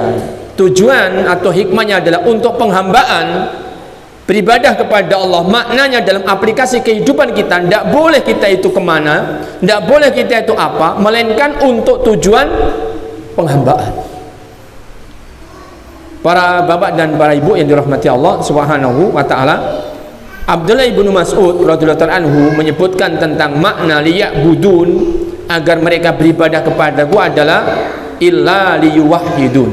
Speaker 3: tujuan atau hikmahnya adalah untuk penghambaan, beribadah kepada Allah, maknanya dalam aplikasi kehidupan kita, tidak boleh kita itu kemana, tidak boleh kita itu apa, melainkan untuk tujuan penghambaan. Para bapak dan para ibu yang dirahmati Allah Subhanahu wa ta'ala, Abdullah ibnu Mas'ud radhiyallahu anhu menyebutkan tentang makna liya'budun, agar mereka beribadah kepadaku adalah illa liyuwahhidun,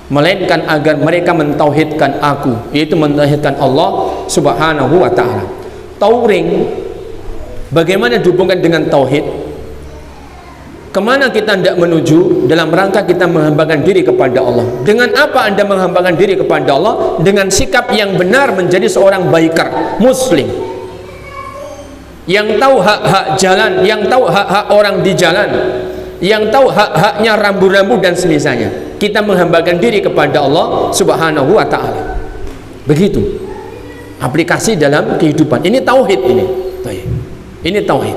Speaker 3: melainkan agar mereka mentauhidkan aku, yaitu mentauhidkan Allah Subhanahu wa ta'ala. Touring bagaimana dihubungkan dengan tauhid? Kemana kita hendak menuju dalam rangka kita menghambakan diri kepada Allah? Dengan apa Anda menghambakan diri kepada Allah? Dengan sikap yang benar menjadi seorang biker muslim yang tahu hak-hak jalan, yang tahu hak-hak orang di jalan, yang tahu hak-haknya rambu-rambu dan semisalnya. Kita menghambakan diri kepada Allah Subhanahu wa ta'ala. Begitu aplikasi dalam kehidupan. Ini tauhid ini. Ini tauhid.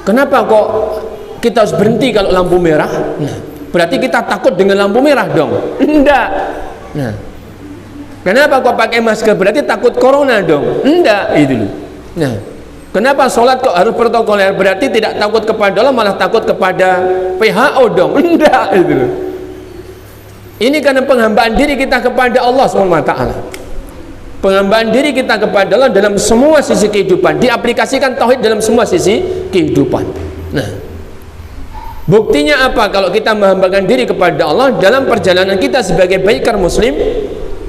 Speaker 3: Kenapa kok kita harus berhenti kalau lampu merah? Nah, berarti kita takut dengan lampu merah dong? Enggak. Nah, kenapa kok pakai masker? Berarti takut corona dong? Enggak, itu loh. Nah, kenapa sholat kok harus protokoler? Berarti tidak takut kepada Allah, malah takut kepada WHO dong? Enggak, itu loh. Ini karena penghambaan diri kita kepada Allah SWT. Penghambaan diri kita kepada Allah dalam semua sisi kehidupan, diaplikasikan tauhid dalam semua sisi kehidupan. Nah, buktinya apa? Kalau kita menghambakan diri kepada Allah dalam perjalanan kita sebagai biker muslim,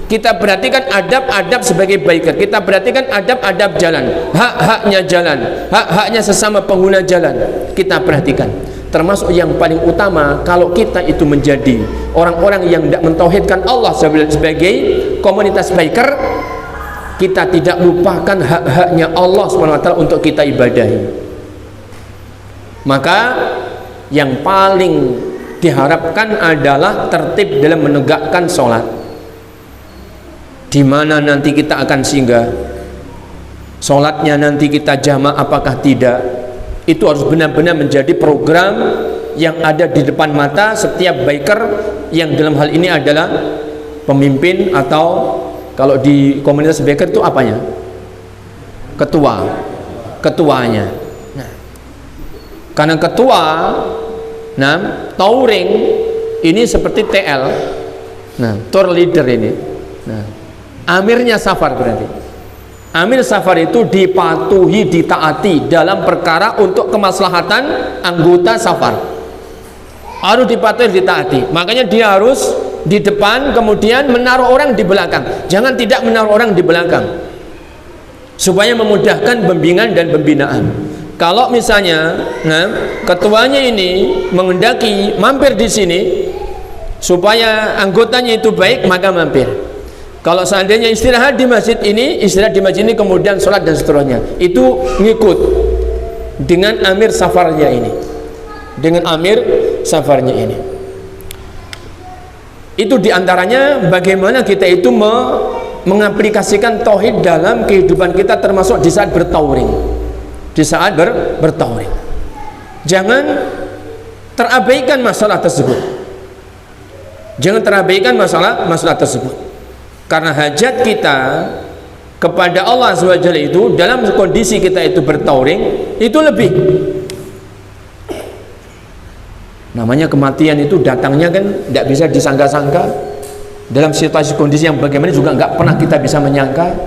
Speaker 3: kita perhatikan adab-adab sebagai biker, kita perhatikan adab-adab jalan, hak-haknya jalan, hak-haknya sesama pengguna jalan.
Speaker 4: kita perhatikan. Termasuk yang paling utama, kalau kita itu menjadi orang-orang yang tidak mentauhidkan Allah sebagai komunitas biker, kita tidak lupakan hak-haknya Allah SWT untuk kita ibadahi. Maka yang paling diharapkan adalah tertib dalam menegakkan sholat. Di mana nanti kita akan singgah, sholatnya nanti kita jamaah apakah tidak, itu harus benar-benar menjadi program yang ada di depan mata setiap biker yang dalam hal ini adalah pemimpin, atau kalau di komunitas biker itu apanya? Ketuanya. Nah, karena ketua, touring ini seperti TL, tour leader ini. Amirnya safar berarti. Amir safar itu dipatuhi, ditaati dalam perkara untuk kemaslahatan anggota safar. Harus dipatuhi, ditaati. Makanya dia harus di depan, kemudian menaruh orang di belakang. Jangan tidak menaruh orang di belakang, supaya memudahkan bimbingan dan pembinaan. Kalau misalnya ketuanya ini menghendaki mampir di sini supaya anggotanya itu baik, maka mampir. Kalau seandainya istirahat di masjid ini, kemudian sholat dan seterusnya, itu ngikut dengan amir safarnya ini. Itu diantaranya bagaimana kita itu mengaplikasikan tauhid dalam kehidupan kita, termasuk di saat bertauring. Jangan terabaikan masalah tersebut. Karena hajat kita kepada Allah SWT itu dalam kondisi kita itu bertauring itu lebih. Namanya kematian itu datangnya kan tidak bisa disangka-sangka. Dalam situasi kondisi yang bagaimana juga nggak pernah kita bisa menyangka.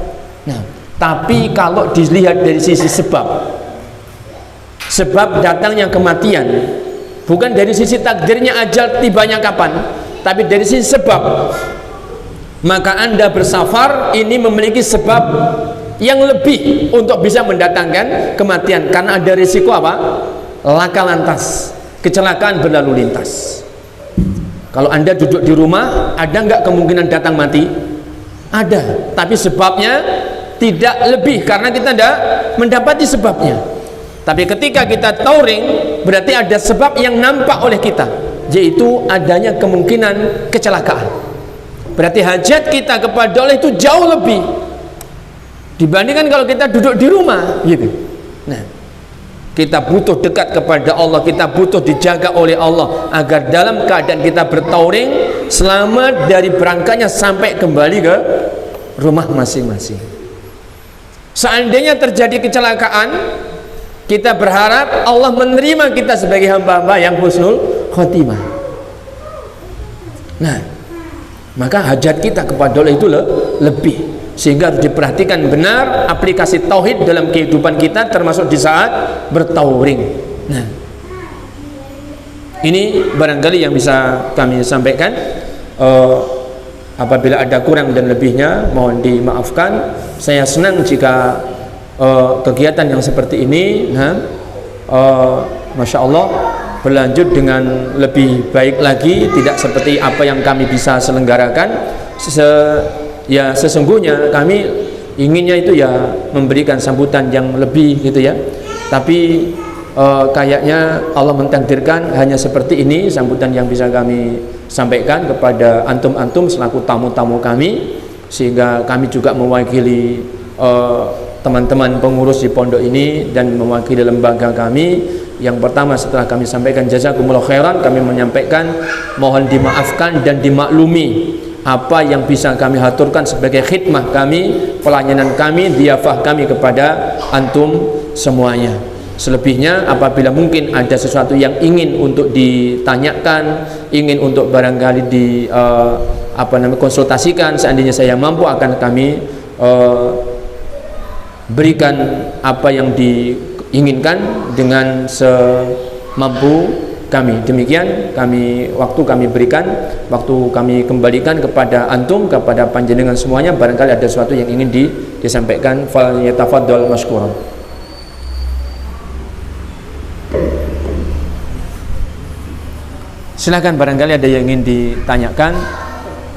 Speaker 4: Nah, tapi kalau dilihat dari sisi sebab datangnya kematian, bukan dari sisi takdirnya ajal tibanya kapan, tapi dari sisi sebab, maka Anda bersafar ini memiliki sebab yang lebih untuk bisa mendatangkan kematian, karena ada risiko apa? Laka lantas, kecelakaan berlalu lintas. Kalau Anda duduk di rumah, ada nggak kemungkinan datang mati? Ada, tapi sebabnya tidak lebih, karena kita tidak mendapati sebabnya. Tapi ketika kita touring, berarti ada sebab yang nampak oleh kita, yaitu adanya kemungkinan kecelakaan. Berarti hajat kita kepada Allah itu jauh lebih dibandingkan kalau kita duduk di rumah gitu. Nah, kita butuh dekat kepada Allah, kita butuh dijaga oleh Allah agar dalam keadaan kita bertauring selamat dari berangkatnya sampai kembali ke rumah masing-masing. Seandainya terjadi kecelakaan, kita berharap Allah menerima kita sebagai hamba-hamba yang husnul khotimah. Nah, maka hajat kita kepada Allah itu lebih, sehingga harus diperhatikan benar aplikasi tauhid dalam kehidupan kita, termasuk di saat bertauring. Nah, ini barangkali yang bisa kami sampaikan. Apabila ada kurang dan lebihnya mohon dimaafkan. Saya senang jika kegiatan yang seperti ini Masya Allah berlanjut dengan lebih baik lagi, tidak seperti apa yang kami bisa selenggarakan. Sesungguhnya kami inginnya itu ya memberikan sambutan yang lebih gitu ya, tapi kayaknya Allah mentakdirkan hanya seperti ini sambutan yang bisa kami sampaikan kepada antum-antum selaku tamu-tamu kami, sehingga kami juga mewakili teman-teman pengurus di pondok ini dan mewakili lembaga kami. Yang pertama, setelah kami sampaikan jazakumullah khairan, kami menyampaikan mohon dimaafkan dan dimaklumi apa yang bisa kami haturkan sebagai khidmah kami, pelayanan kami, diafah kami kepada antum semuanya. Selebihnya apabila mungkin ada sesuatu yang ingin untuk ditanyakan, ingin untuk barangkali konsultasikan, seandainya saya mampu akan kami berikan apa yang diinginkan dengan semampu kami. Demikian waktu kami berikan, waktu kami kembalikan kepada antum, kepada panjenengan semuanya. Barangkali ada sesuatu yang ingin disampaikan, fal yatafaddal mashkuran. Silakan barangkali ada yang ingin ditanyakan.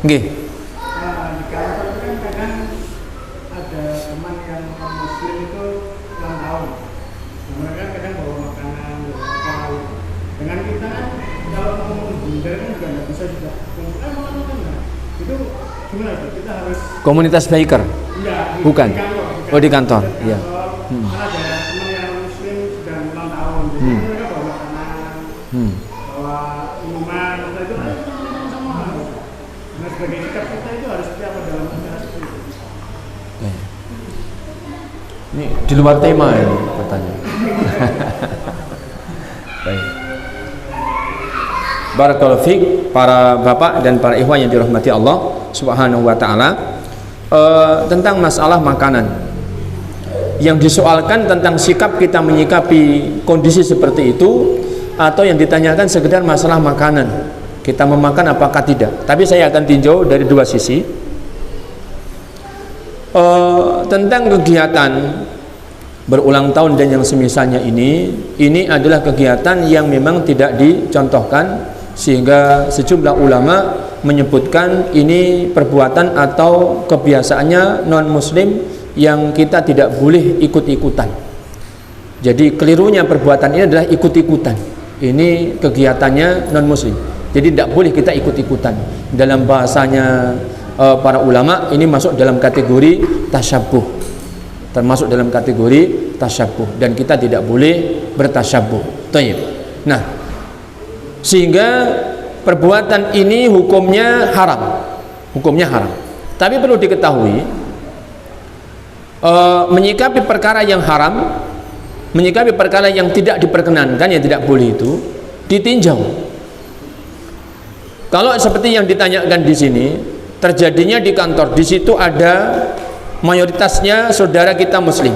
Speaker 4: Nggih.
Speaker 5: Di kantor kan kadang ada teman yang muslim itu ulang tahun. Mereka kadang bawa makanan, bawa dengan kita kan kalau mau menghindar kan juga nggak bisa juga. Makan. Itu gimana tuh? Kita harus
Speaker 4: Komunitas biker?
Speaker 5: Iya,
Speaker 4: Bukan.
Speaker 5: Di kantor.
Speaker 4: Oh, di kantor. Iya.
Speaker 5: Karena ada teman yang muslim sedang ulang tahun. Jadi mereka bawa makanan. Bawa minuman, itu sama. Nah, sebagai sikap kita itu harus seperti apa dalam acara seperti itu?
Speaker 4: Ini di luar tema ini pertanyaan. Baik. Barakallahu fiik para bapak dan para ikhwan yang dirahmati Allah Subhanahu wa taala. Tentang masalah makanan yang disoalkan tentang sikap kita menyikapi kondisi seperti itu, atau yang ditanyakan sekedar masalah makanan, kita memakan apakah tidak. Tapi saya akan tinjau dari dua sisi. Tentang kegiatan berulang tahun dan yang semisalnya ini adalah kegiatan yang memang tidak dicontohkan, sehingga sejumlah ulama menyebutkan ini perbuatan atau kebiasaannya non muslim yang kita tidak boleh ikut-ikutan. Jadi kelirunya perbuatan ini adalah ikut-ikutan. Ini kegiatannya non muslim, jadi tidak boleh kita ikut-ikutan. Dalam bahasanya para ulama, ini masuk dalam kategori tasyabuh, termasuk dalam kategori tasyabuh, dan kita tidak boleh bertasyabuh. Nah, sehingga perbuatan ini hukumnya haram, Tapi perlu diketahui, menyikapi perkara yang haram, menyikapi perkara yang tidak diperkenankan, yang tidak boleh, itu ditinjau. Kalau seperti yang ditanyakan di sini, terjadinya di kantor, di situ ada mayoritasnya saudara kita muslim,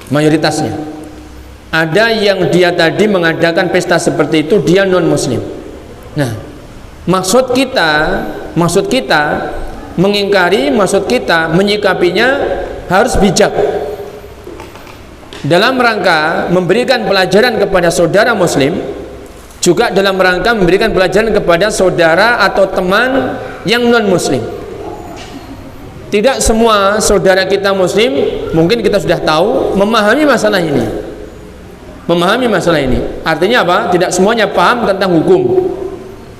Speaker 4: mayoritasnya. Ada yang dia tadi mengadakan pesta seperti itu, dia non muslim. Nah, maksud kita mengingkari, maksud kita menyikapinya harus bijak dalam rangka memberikan pelajaran kepada saudara muslim, juga dalam rangka memberikan pelajaran kepada saudara atau teman yang non muslim. Tidak semua saudara kita muslim, mungkin kita sudah tahu, memahami masalah ini. Artinya apa? Tidak semuanya paham tentang hukum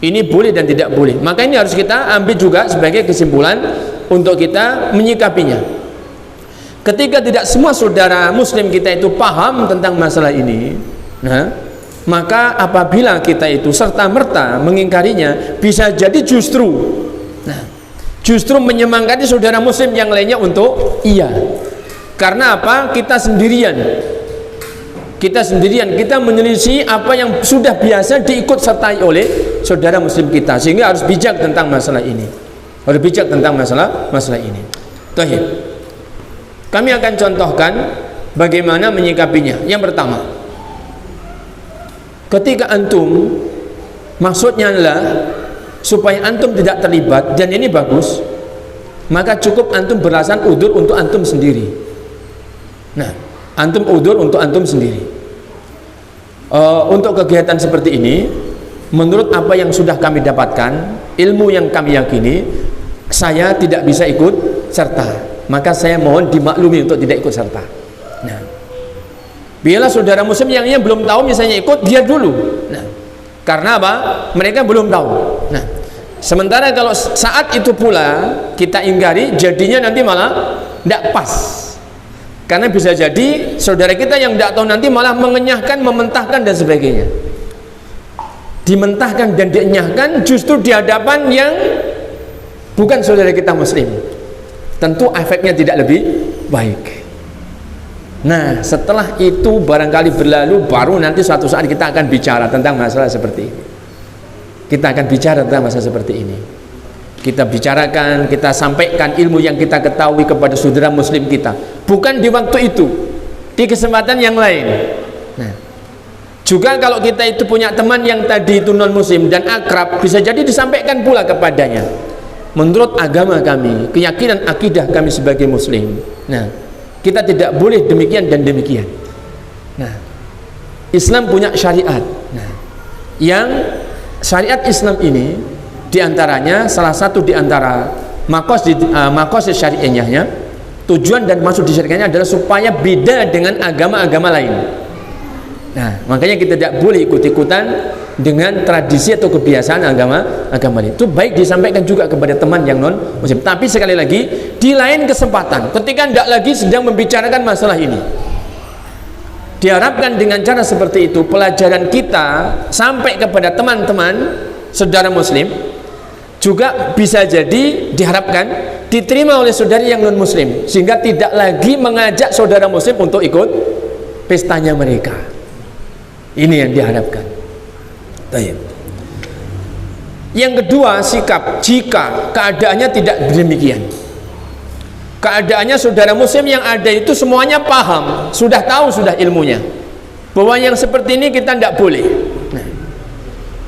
Speaker 4: ini boleh dan tidak boleh. Maka ini harus kita ambil juga sebagai kesimpulan untuk kita menyikapinya. Ketika tidak semua saudara muslim kita itu paham tentang masalah ini, nah, maka apabila kita itu serta-merta mengingkarinya, bisa jadi justru menyemangati saudara muslim yang lainnya untuk iya. Karena apa? Kita sendirian, kita menyelisih apa yang sudah biasa diikut sertai oleh saudara muslim kita, sehingga harus bijak tentang masalah ini. Tahib. Kami akan contohkan bagaimana menyikapinya. Yang pertama, ketika antum, maksudnya adalah supaya antum tidak terlibat, dan ini bagus, maka cukup antum beralasan udzur untuk antum sendiri. Nah, antum udzur untuk antum sendiri. Untuk kegiatan seperti ini, menurut apa yang sudah kami dapatkan, ilmu yang kami yakini, saya tidak bisa ikut serta. Maka saya mohon dimaklumi untuk tidak ikut serta. Nah, biarlah saudara muslim yang belum tahu misalnya ikut, dia dulu. Nah, karena apa? Mereka belum tahu. Nah, sementara kalau saat itu pula kita ingkari, jadinya nanti malah tidak pas. Karena bisa jadi saudara kita yang tidak tahu nanti malah mengenyahkan, mementahkan dan sebagainya. Dimentahkan dan dienyahkan justru di hadapan yang bukan saudara kita muslim. Tentu efeknya tidak lebih baik. Nah, setelah itu barangkali berlalu, baru nanti suatu saat kita akan bicara tentang masalah seperti ini. Kita bicarakan, kita sampaikan ilmu yang kita ketahui kepada saudara muslim kita. Bukan di waktu itu, di kesempatan yang lain. Nah, juga kalau kita itu punya teman yang tadi itu non muslim dan akrab, bisa jadi disampaikan pula kepadanya. Menurut agama kami, keyakinan akidah kami sebagai muslim, nah, kita tidak boleh demikian dan demikian. Nah, Islam punya syariat, nah, yang syariat Islam ini diantaranya, salah satu diantara maqasid syariahnya, tujuan dan maksud disyariatkannya adalah supaya beda dengan agama-agama lain. Nah, makanya kita tidak boleh ikut-ikutan dengan tradisi atau kebiasaan agama lain. Itu baik disampaikan juga kepada teman yang non muslim. Tapi sekali lagi, di lain kesempatan, ketika tidak lagi sedang membicarakan masalah ini, diharapkan dengan cara seperti itu pelajaran kita sampai kepada teman-teman saudara muslim juga bisa jadi diharapkan diterima oleh saudara yang non muslim, sehingga tidak lagi mengajak saudara muslim untuk ikut pestanya mereka. Ini yang diharapkan. Yang kedua, sikap jika keadaannya tidak demikian. Keadaannya saudara muslim yang ada itu semuanya paham, sudah tahu, sudah ilmunya bahwa yang seperti ini kita tidak boleh. Nah,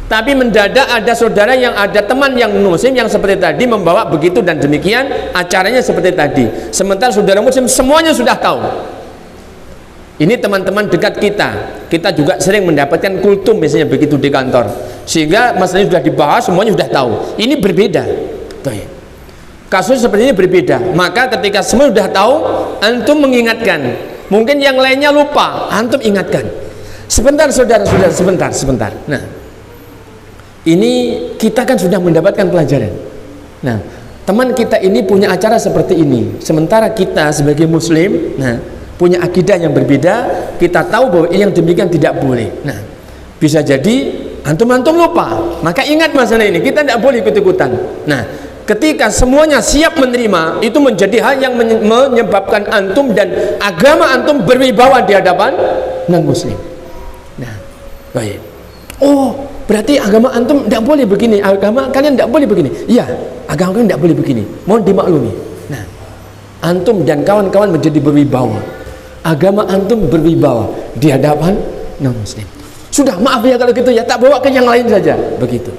Speaker 4: tapi mendadak ada saudara yang ada teman yang muslim yang seperti tadi membawa begitu dan demikian, acaranya seperti tadi, sementara saudara muslim semuanya sudah tahu. Ini teman-teman dekat kita juga sering mendapatkan kultum misalnya begitu di kantor, sehingga masalahnya sudah dibahas, semuanya sudah tahu. Ini berbeda. Kasus seperti ini berbeda. Maka ketika semua sudah tahu, antum mengingatkan. Mungkin yang lainnya lupa, antum ingatkan. Sebentar saudara-saudara, sebentar. Nah, ini kita kan sudah mendapatkan pelajaran. Nah, teman kita ini punya acara seperti ini, sementara kita sebagai muslim, nah, punya akidah yang berbeda. Kita tahu bahwa yang demikian tidak boleh. Nah, bisa jadi antum-antum lupa, maka ingat masalah ini, kita tidak boleh ikut-ikutan. Nah, ketika semuanya siap menerima, itu menjadi hal yang menyebabkan antum dan agama antum berwibawa di hadapan non muslim. Nah, baik. Oh, berarti agama antum tidak boleh begini, agama kalian tidak boleh begini. Iya, agama kalian tidak boleh begini, mohon dimaklumi. Nah, antum dan kawan-kawan menjadi berwibawa, agama antum berwibawa di hadapan non muslim. Sudah, maaf ya kalau gitu ya, tak bawa ke yang lain saja, begitu.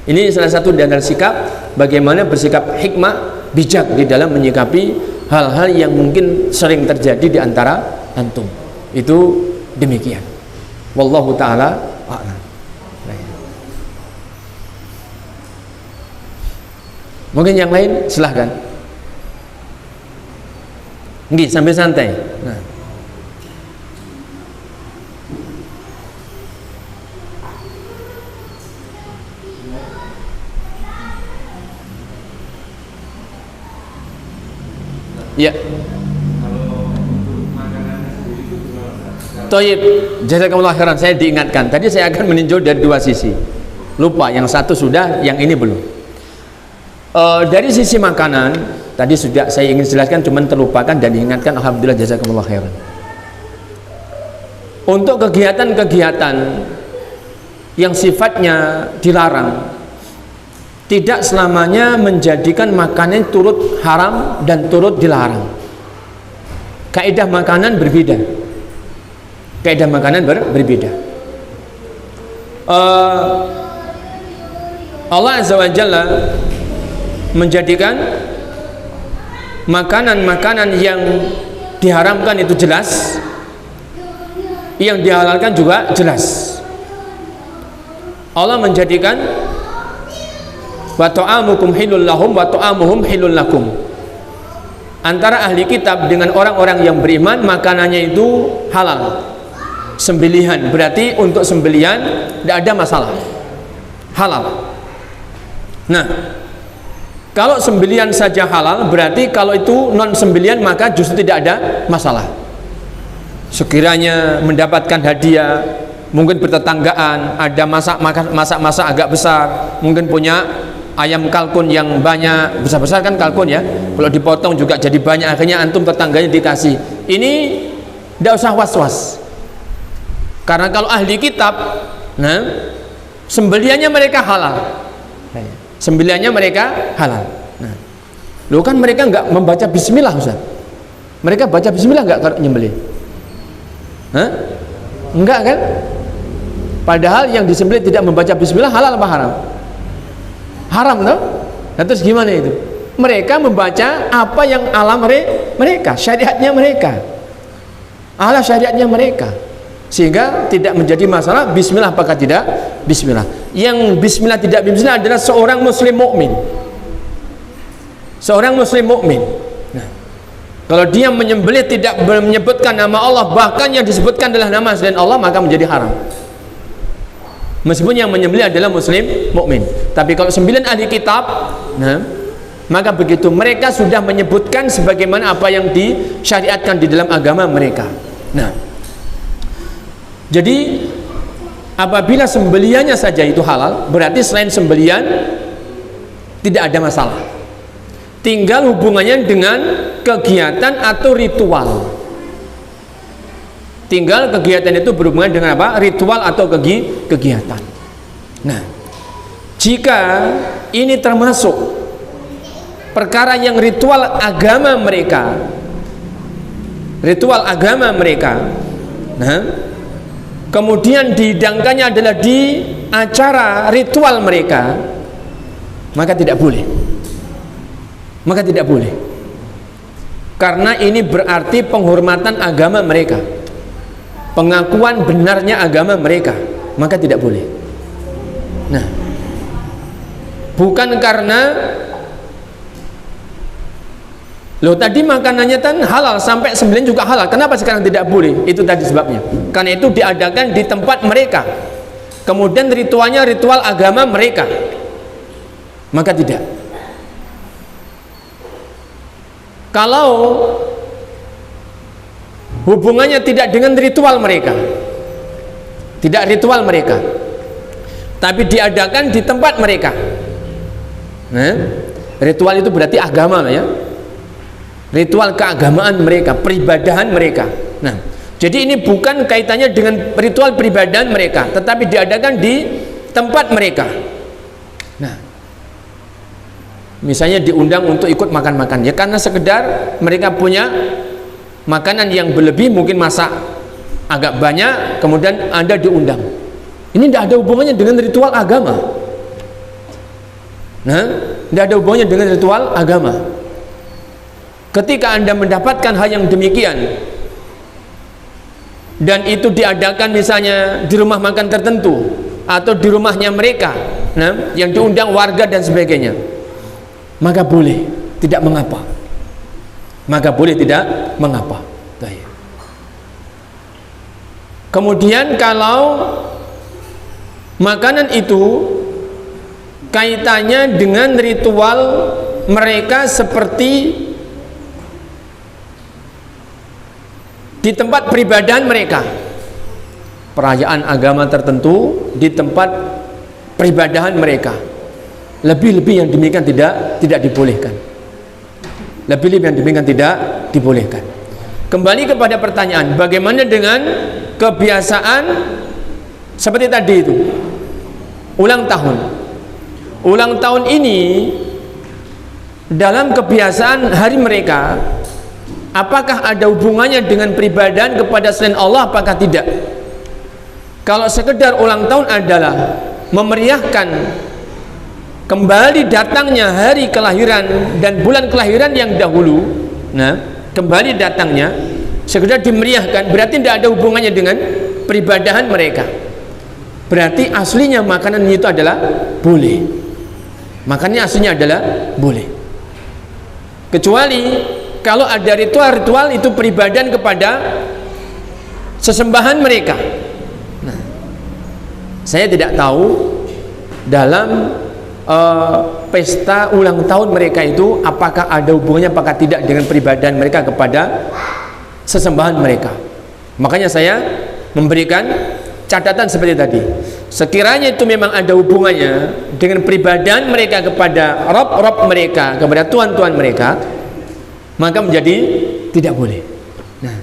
Speaker 4: Ini salah satu dari sikap bagaimana bersikap hikmah, bijak di dalam menyikapi hal-hal yang mungkin sering terjadi di antara antum. Itu demikian. Wallahu taala a'lam. Mungkin yang lain silahkan. Nggih, sambil santai. Nah. Ya. Toyib, jazakumullah khairan. Saya diingatkan. Tadi saya akan meninjau dari dua sisi. Lupa, yang satu sudah, yang ini belum. Dari sisi makanan, tadi sudah saya ingin jelaskan, cuman terlupakan dan diingatkan. Alhamdulillah, jazakumullah khairan. Untuk kegiatan-kegiatan yang sifatnya dilarang, tidak selamanya menjadikan makanan turut haram dan turut dilarang. Kaidah makanan berbeda. Kaidah makanan berbeda. Allah Azza wa Jalla menjadikan makanan-makanan yang diharamkan itu jelas, yang dihalalkan juga jelas. Allah menjadikan wa ta'amukum hilul lahum wa ta'amuhum hilul lakum. Antara ahli kitab dengan orang-orang yang beriman, makanannya itu halal. Sembelihan, berarti untuk sembelihan tidak ada masalah, halal. Nah, kalau sembelihan saja halal, berarti kalau itu non sembelihan maka justru tidak ada masalah. Sekiranya mendapatkan hadiah, mungkin bertetanggaan, ada masak agak besar, mungkin punya ayam kalkun yang banyak, besar-besar kan kalkun ya, kalau dipotong juga jadi banyak, akhirnya antum tetangganya dikasih. Ini tidak usah was-was, karena kalau ahli kitab, nah, sembelihannya mereka halal, sembelihannya mereka halal. Nah, lo kan mereka nggak membaca bismillah, Ustaz. Mereka baca bismillah nggak kalau nyembelih? Hah? Enggak kan? Padahal yang disembelih tidak membaca bismillah halal apa haram? Haram toh? Nah, terus gimana itu? Mereka membaca apa yang alam mereka, syariatnya mereka, ala syariatnya mereka. sehingga tidak menjadi masalah bismillah apakah tidak bismillah. Yang bismillah tidak bismillah adalah seorang muslim mukmin. Seorang muslim mukmin. Nah, kalau dia menyembelih tidak menyebutkan nama Allah, bahkan yang disebutkan adalah nama selain Allah, maka menjadi haram. Meskipun yang menyembelih adalah muslim mukmin. Tapi kalau 9 ahli kitab, nah, maka begitu mereka sudah menyebutkan sebagaimana apa yang disyariatkan di dalam agama mereka. Nah, jadi apabila sembeliannya saja itu halal, berarti selain sembelian tidak ada masalah. Tinggal hubungannya dengan kegiatan atau ritual. Tinggal kegiatan itu berhubungan dengan apa? Ritual atau kegiatan. Nah, jika ini termasuk perkara yang ritual agama mereka, nah, kemudian dihidangkannya adalah di acara ritual mereka, maka tidak boleh. Karena ini berarti penghormatan agama mereka, pengakuan benarnya agama mereka, maka tidak boleh. Nah, bukan karena loh tadi makanannya kan halal sampai 9 juga halal, kenapa sekarang tidak boleh? Itu tadi sebabnya. Karena itu diadakan di tempat mereka, kemudian ritualnya ritual agama mereka, maka tidak. Kalau hubungannya tidak dengan ritual mereka, tidak ritual mereka, tapi diadakan di tempat mereka, nah, ritual itu berarti agama lah ya, ritual keagamaan mereka, peribadahan mereka. Nah, jadi ini bukan kaitannya dengan ritual peribadahan mereka, tetapi diadakan di tempat mereka. Nah, misalnya diundang untuk ikut makan-makan, ya karena sekedar mereka punya makanan yang berlebih, mungkin masak agak banyak, kemudian Anda diundang. Ini tidak ada hubungannya dengan ritual agama. Nah, tidak ada hubungannya dengan ritual agama. Ketika Anda mendapatkan hal yang demikian dan itu diadakan misalnya di rumah makan tertentu atau di rumahnya mereka, nah, yang diundang warga dan sebagainya, maka boleh, tidak mengapa. Kemudian kalau makanan itu kaitannya dengan ritual mereka seperti di tempat peribadahan mereka, perayaan agama tertentu di tempat peribadahan mereka, lebih-lebih yang demikian tidak dibolehkan. Lebih-lebih yang demikian tidak dibolehkan. Kembali kepada pertanyaan, bagaimana dengan kebiasaan seperti tadi itu, ulang tahun. Ulang tahun ini dalam kebiasaan hari mereka, apakah ada hubungannya dengan peribadahan kepada selain Allah apakah tidak? Kalau sekedar ulang tahun adalah memeriahkan kembali datangnya hari kelahiran dan bulan kelahiran yang dahulu, nah, kembali datangnya sekedar dimeriahkan, berarti tidak ada hubungannya dengan peribadahan mereka. Berarti aslinya makanan itu adalah boleh. Makannya aslinya adalah boleh. Kecuali kalau ada ritual-ritual itu peribadahan kepada sesembahan mereka. Nah, saya tidak tahu dalam pesta ulang tahun mereka itu apakah ada hubungannya apakah tidak dengan peribadahan mereka kepada sesembahan mereka. Makanya saya memberikan catatan seperti tadi, sekiranya itu memang ada hubungannya dengan peribadahan mereka kepada Rob mereka, kepada Tuhan mereka, maka menjadi tidak boleh. Nah,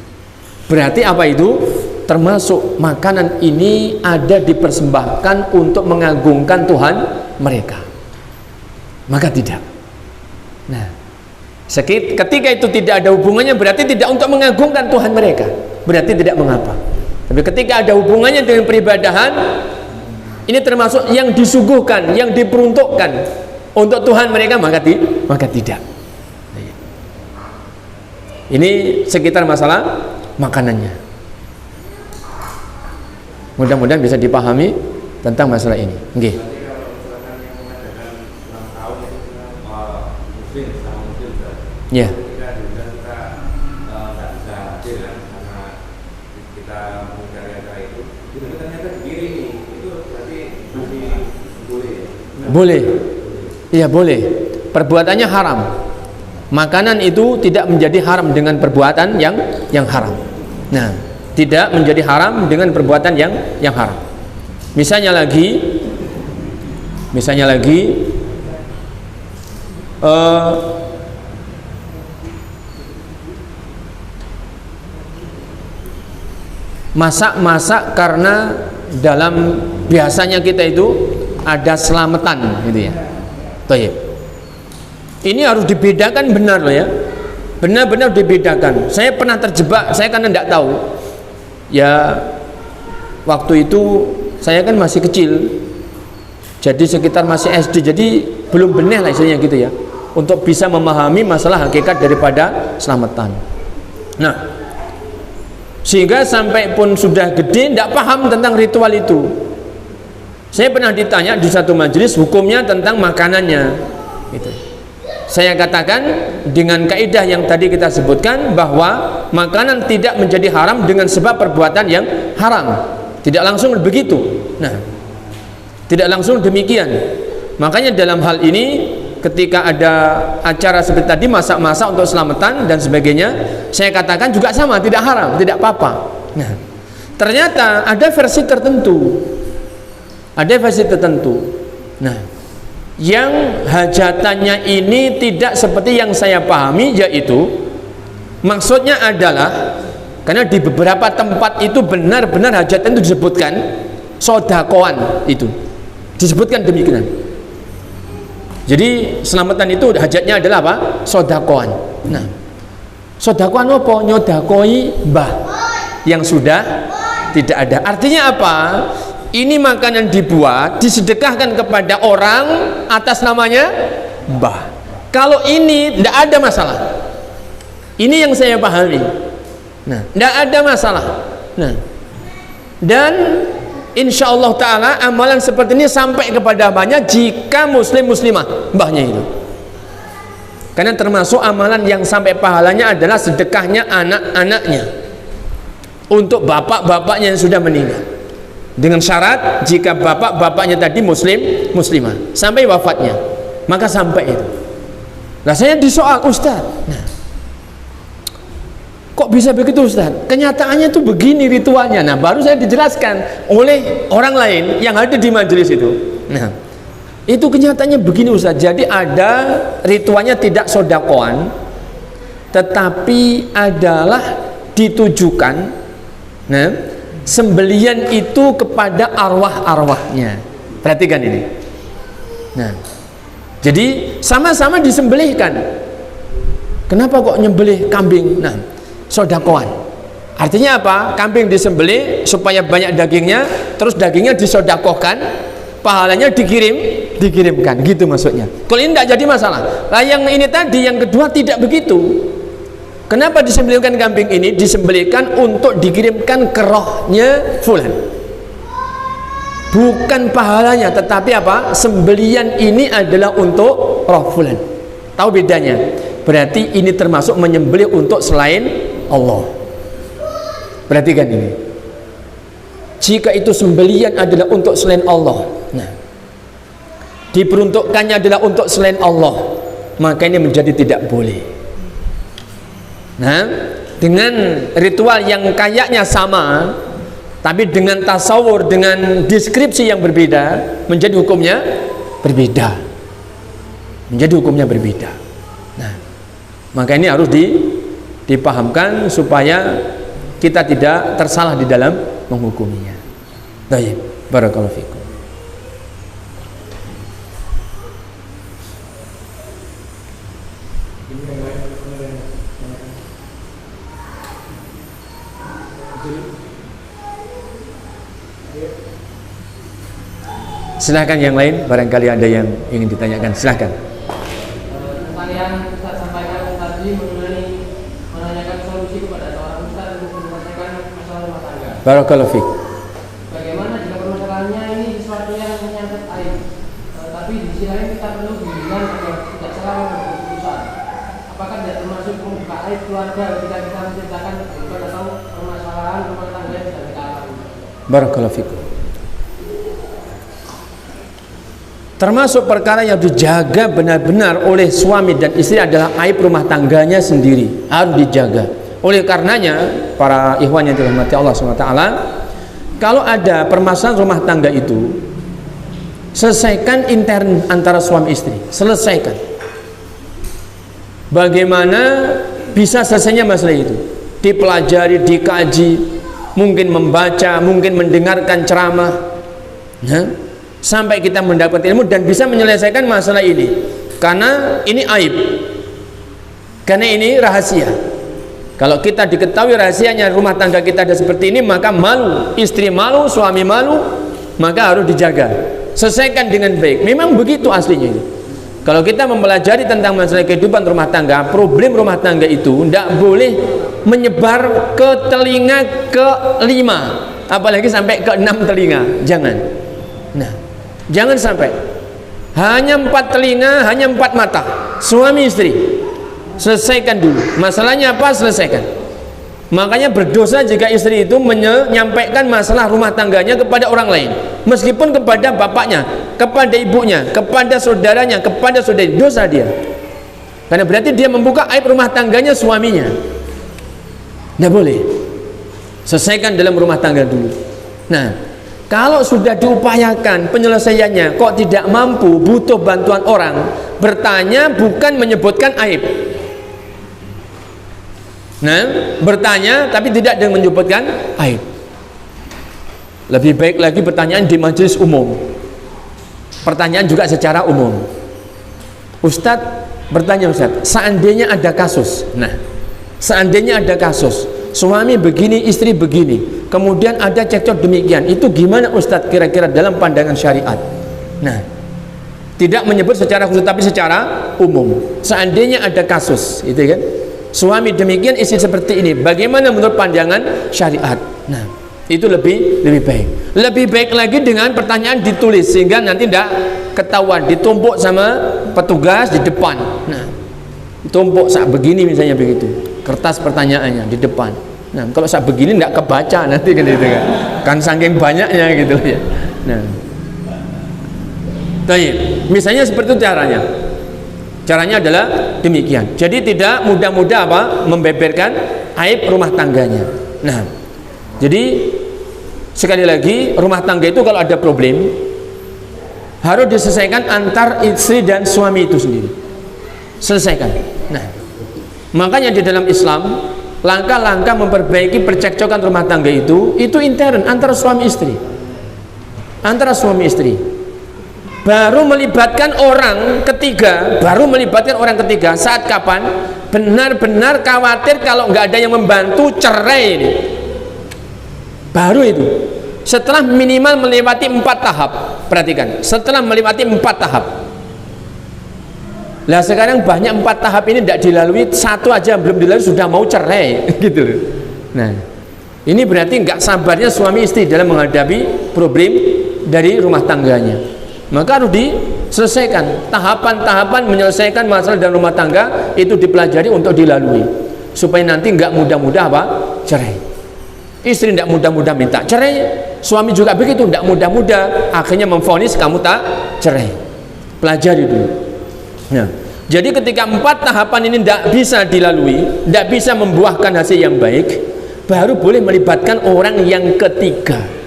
Speaker 4: berarti apa itu? Termasuk makanan ini ada dipersembahkan untuk mengagungkan Tuhan mereka, maka tidak. Nah, ketika itu tidak ada hubungannya, berarti tidak untuk mengagungkan Tuhan mereka, berarti tidak mengapa. Tapi ketika ada hubungannya dengan peribadahan, ini termasuk yang disuguhkan, yang diperuntukkan untuk Tuhan mereka, maka tidak. Ini sekitar masalah makanannya. Mudah-mudahan bisa dipahami tentang masalah ini. Nggih.
Speaker 2: Nanti kalau misalkan yang mengadakan ulang tahun itu muslim sama muslim,
Speaker 4: Ya.
Speaker 2: kita juga nggak bisa hadir kan karena kita menghindari acara itu ternyata dikirimi, itu berarti masih boleh ya?
Speaker 4: Boleh. Iya boleh. Perbuatannya haram. Makanan itu tidak menjadi haram dengan perbuatan yang haram. Nah, tidak menjadi haram dengan perbuatan yang haram. Misalnya lagi masak-masak karena dalam biasanya kita itu ada selamatan gitu ya. Toyib. Ini harus dibedakan benar loh ya. Benar-benar dibedakan. Saya pernah terjebak, saya kan tidak tahu. Ya waktu itu saya kan masih kecil. Jadi sekitar masih SD. Jadi belum benar lah istilahnya gitu ya. Untuk bisa memahami masalah hakikat daripada selamatan. Nah, sehingga sampai pun sudah gede tidak paham tentang ritual itu. Saya pernah ditanya di satu majelis hukumnya tentang makanannya gitu. Saya katakan dengan kaidah yang tadi kita sebutkan bahwa makanan tidak menjadi haram dengan sebab perbuatan yang haram. Tidak langsung begitu. Nah, tidak langsung demikian. Makanya dalam hal ini ketika ada acara seperti tadi masak-masak untuk selamatan dan sebagainya, saya katakan juga sama, tidak haram, tidak apa-apa. Nah, ternyata ada versi tertentu. Ada versi tertentu. Nah, yang hajatannya ini tidak seperti yang saya pahami, yaitu maksudnya adalah karena di beberapa tempat itu benar-benar hajatan itu disebutkan sodakoan, itu disebutkan demikian. Jadi selamatan itu hajatnya adalah apa? Sodakoan. Nah, sodakoan apa? Nyodakoi mbah yang sudah tidak ada. Artinya apa? Ini makanan dibuat, disedekahkan kepada orang atas namanya mbah. Kalau ini tidak ada masalah. Ini yang saya pahami. Nah, tidak ada masalah. Nah, dan insya Allah Ta'ala amalan seperti ini sampai kepada mbahnya jika muslim muslimah mbahnya itu. Karena termasuk amalan yang sampai pahalanya adalah sedekahnya anak-anaknya untuk bapak-bapaknya yang sudah meninggal. Dengan syarat jika bapak-bapaknya tadi muslim muslimah sampai wafatnya, maka sampai itu. Nah, saya disoal, Ustaz, nah, kok bisa begitu Ustaz? Kenyataannya itu begini ritualnya. Nah, baru saya dijelaskan oleh orang lain yang ada di majelis itu. Nah, itu kenyataannya begini Ustaz. Jadi ada ritualnya tidak sodakoan, tetapi adalah ditujukan, nah, sembelian itu kepada arwah-arwahnya. Perhatikan ini. Nah, jadi sama-sama disembelihkan. Kenapa kok nyembelih kambing? Nah, sodakoan. Artinya apa? Kambing disembelih supaya banyak dagingnya, terus dagingnya disodakohkan, pahalanya dikirimkan. Gitu maksudnya. Kalau ini tidak jadi masalah. Nah, yang ini tadi, yang kedua tidak begitu. Kenapa disembelihkan kambing ini? Disembelihkan untuk dikirimkan ke rohnya fulan. Bukan pahalanya, tetapi apa? Sembelian ini adalah untuk roh fulan. Tahu bedanya? Berarti ini termasuk menyembelih untuk selain Allah. Perhatikan ini. Jika itu sembelian adalah untuk selain Allah, nah, diperuntukkannya adalah untuk selain Allah, maka ini menjadi tidak boleh. Nah, dengan ritual yang kayaknya sama, tapi dengan tasawur, dengan deskripsi yang berbeda, menjadi hukumnya berbeda. Menjadi hukumnya berbeda. Nah, maka ini harus dipahamkan supaya kita tidak tersalah di dalam menghukuminya. Baik, barakallahu fikum. Silahkan yang lain, barangkali ada yang ingin ditanyakan, silahkan.
Speaker 1: Yang Ustaz sampaikan tadi mengenai menanyakan solusi kepada seorang Ustaz untuk menyelesaikan masalah rumah tangga.
Speaker 4: Barakallahu fiik.
Speaker 1: Bagaimana
Speaker 4: tapi di sisi lain kita perlu bimbingan agar tidak salah mengambil keputusan. Apakah tidak termasuk membuka aib keluarga ketika kita menceritakan kebutuhan atau permasalahan rumah tangga yang sedang kita alami?
Speaker 3: Barakallahu fikum. Termasuk perkara yang dijaga benar-benar oleh suami dan istri adalah aib rumah tangganya sendiri, harus dijaga. Oleh karenanya para ikhwan yang dirahmati Allah SWT, kalau ada permasalahan rumah tangga itu, selesaikan intern antara suami istri, selesaikan. Bagaimana bisa selesainya masalah itu? Dipelajari, dikaji, mungkin membaca, mungkin mendengarkan ceramah, sampai kita mendapat ilmu dan bisa menyelesaikan masalah ini. Karena ini aib, karena ini rahasia. Kalau kita diketahui rahasianya rumah tangga kita ada seperti ini, maka malu, istri malu, suami malu, maka harus dijaga. Selesaikan dengan baik. Memang begitu aslinya itu. Kalau kita mempelajari tentang masalah kehidupan rumah tangga, problem rumah tangga itu tidak boleh menyebar ke telinga ke-5, apalagi sampai ke-6 telinga. Jangan. Nah, jangan sampai. Hanya 4 telinga, hanya 4 mata. Suami istri, selesaikan dulu. Masalahnya apa? Selesaikan. Makanya berdosa jika istri itu menyampaikan masalah rumah tangganya kepada orang lain, meskipun kepada bapaknya, kepada ibunya, kepada saudaranya, kepada saudari, dosa dia. Karena berarti dia membuka aib rumah tangganya suaminya. Tidak boleh. Selesaikan dalam rumah tangga dulu. Nah, kalau sudah diupayakan penyelesaiannya kok tidak mampu, butuh bantuan orang, bertanya bukan menyebutkan aib. Nah, bertanya tapi tidak dengan menyebutkan aib. Lebih baik lagi pertanyaan di majelis umum. Pertanyaan juga secara umum. Ustadz bertanya, Ustadz, seandainya ada kasus. Nah, seandainya ada kasus, suami begini, istri begini, kemudian ada cekcok demikian, itu gimana Ustadz kira-kira dalam pandangan syariat? Nah, tidak menyebut secara khusus tapi secara umum. Seandainya ada kasus, itu kan? Suami demikian, istri seperti ini, bagaimana menurut pandangan syariat? Nah, itu lebih baik. Lebih baik lagi dengan pertanyaan ditulis sehingga nanti tidak ketahuan, ditumpuk sama petugas di depan. Nah, ditumpuk saat begini misalnya begitu, kertas pertanyaannya di depan. Nah, kalau saat begini tidak kebaca nanti kan itu kan saking banyaknya gitu ya. Nah, misalnya seperti itu caranya. Caranya adalah demikian. Jadi tidak mudah-mudah membeberkan aib rumah tangganya. Nah, jadi sekali lagi rumah tangga itu kalau ada problem harus diselesaikan antar istri dan suami itu sendiri. Selesaikan. Nah, makanya di dalam Islam langkah-langkah memperbaiki percekcokan rumah tangga itu intern antara suami istri. Antara suami istri. Baru melibatkan orang ketiga, saat kapan? Benar-benar khawatir kalau nggak ada yang membantu, cerai ini. Baru itu. Setelah minimal melewati 4 tahap. Perhatikan, setelah melewati 4 tahap. Lah sekarang banyak 4 tahap ini tidak dilalui, 1 aja belum dilalui sudah mau cerai gitu. Nah, ini berarti nggak sabarnya suami istri dalam menghadapi problem dari rumah tangganya. Maka harus diselesaikan. Tahapan-tahapan menyelesaikan masalah dalam rumah tangga itu dipelajari untuk dilalui, supaya nanti nggak mudah-mudah cerai. Istri tidak mudah-mudah minta cerai, suami juga begitu, tidak mudah-mudah akhirnya memvonis kamu tak cerai. Pelajari dulu. Nah, jadi ketika 4 tahapan ini tidak bisa dilalui, tidak bisa membuahkan hasil yang baik, baru boleh melibatkan orang yang ketiga.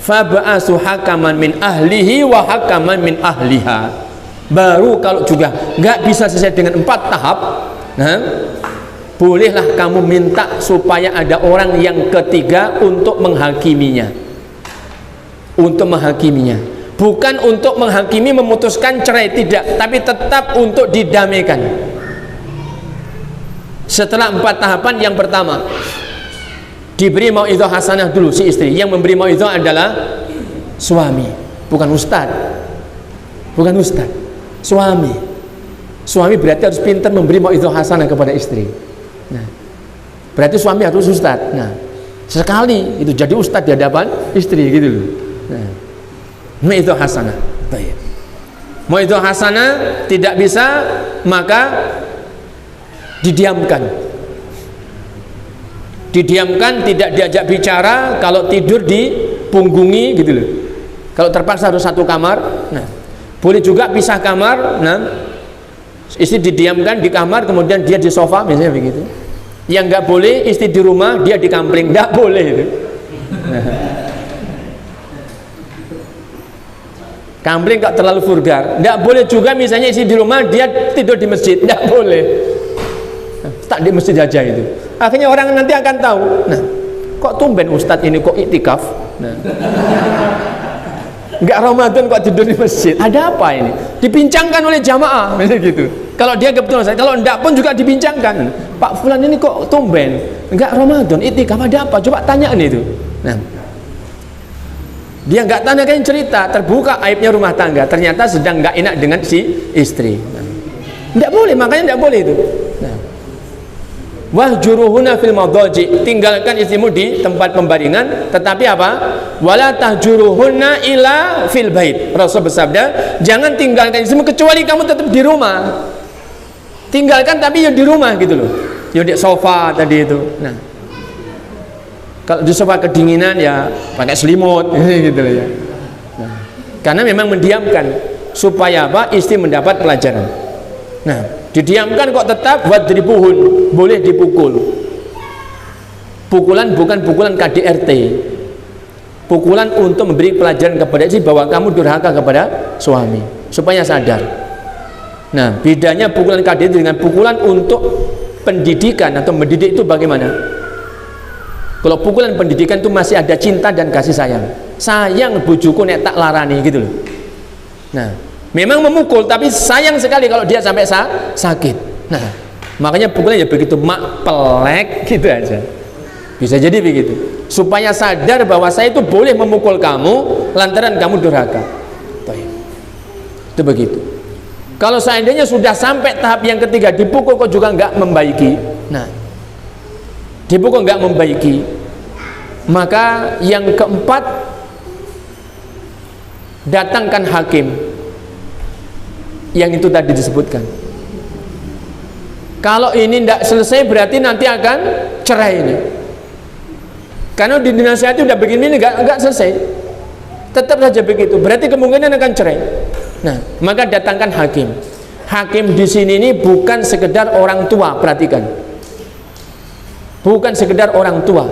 Speaker 3: Faba'asu hakaman min ahlihi wa hakaman min ahliha. Baru kalau juga nggak bisa selesai dengan 4 tahap, nah, bolehlah kamu minta supaya ada orang yang ketiga untuk menghakiminya. Untuk menghakiminya, bukan untuk menghakimi memutuskan cerai, tidak, tapi tetap untuk didamaikan. Setelah 4 tahapan, yang pertama diberi mau'izah hasanah dulu si istri. Yang memberi mau'izah adalah suami, bukan ustad. Bukan ustad, suami. Suami berarti harus pintar memberi mau'izah hasanah kepada istri. Nah, berarti suami harus ustad. Nah, sekali itu jadi ustad di hadapan istri gitu loh. Nah, mau'izah hasanah. Baik.
Speaker 4: Mau'idhah hasanah tidak bisa, maka didiamkan. Didiamkan, tidak diajak bicara, kalau tidur dipunggungi gitu loh. Kalau terpaksa harus satu kamar, nah boleh juga pisah kamar. Nah, istri didiamkan di kamar, kemudian dia di sofa, misalnya begitu. Yang nggak boleh istri di rumah, dia di kampling, nggak boleh itu. Nah. Kampling nggak terlalu vulgar, nggak boleh juga misalnya istri di rumah, dia tidur di masjid, nggak boleh. Tak di masjid aja itu. Akhirnya orang nanti akan tahu. Nah, kok tumben Ustadz ini kok iktikaf? Nah. Enggak Ramadan kok tidur di masjid. Ada apa ini? Dibincangkan oleh jamaah, misalnya gitu. Kalau dia kebetulan, kalau enggak pun juga dibincangkan. Pak Fulan ini kok tumben? Enggak Ramadan, iktikaf, ada apa? Coba tanyain itu. Nah, dia enggak tanya, kan cerita, terbuka aibnya rumah tangga. Ternyata sedang enggak enak dengan si istri. Nah, enggak boleh, makanya enggak boleh itu. Nah, wahjuruhuna fil madaji, tinggalkan istrimu di tempat pembaringan, tetapi apa? Wala tahjuruhunna ila fil bait. Rasul bersabda, jangan tinggalkan istrimu kecuali kamu tetap di rumah. Tinggalkan tapi ya di rumah gitu loh. Ya di sofa tadi itu. Nah, kalau di sofa kedinginan ya pakai selimut gitu loh ya. Nah, karena memang mendiamkan supaya apa? Istri mendapat pelajaran. Nah, didiamkan kok tetap wadribuhun, boleh dipukul. Pukulan bukan pukulan KDRT. Pukulan untuk memberi pelajaran kepada istri bahwa kamu durhaka kepada suami supaya sadar. Nah, bedanya pukulan KDRT dengan pukulan untuk pendidikan atau mendidik itu bagaimana? Kalau pukulan pendidikan itu masih ada cinta dan kasih sayang. Sayang bujuku nek tak larani gitu loh. Nah, memang memukul, tapi sayang sekali kalau dia sampai sakit. Nah, makanya pukulannya begitu mak pelek gitu aja. Bisa jadi begitu. Supaya sadar bahwa saya itu boleh memukul kamu lantaran kamu durhaka. Itu begitu. Kalau seandainya sudah sampai tahap yang ketiga, dipukul kok juga nggak membaiki. Nah, dipukul nggak membaiki, maka yang keempat, datangkan hakim. Yang itu tadi disebutkan. Kalau ini tidak selesai berarti nanti akan cerai ini. Karena di dinasihati udah begini nggak selesai, tetap saja begitu. Berarti kemungkinan akan cerai. Nah, maka datangkan hakim. Hakim di sini ini bukan sekedar orang tua, perhatikan. Bukan sekedar orang tua,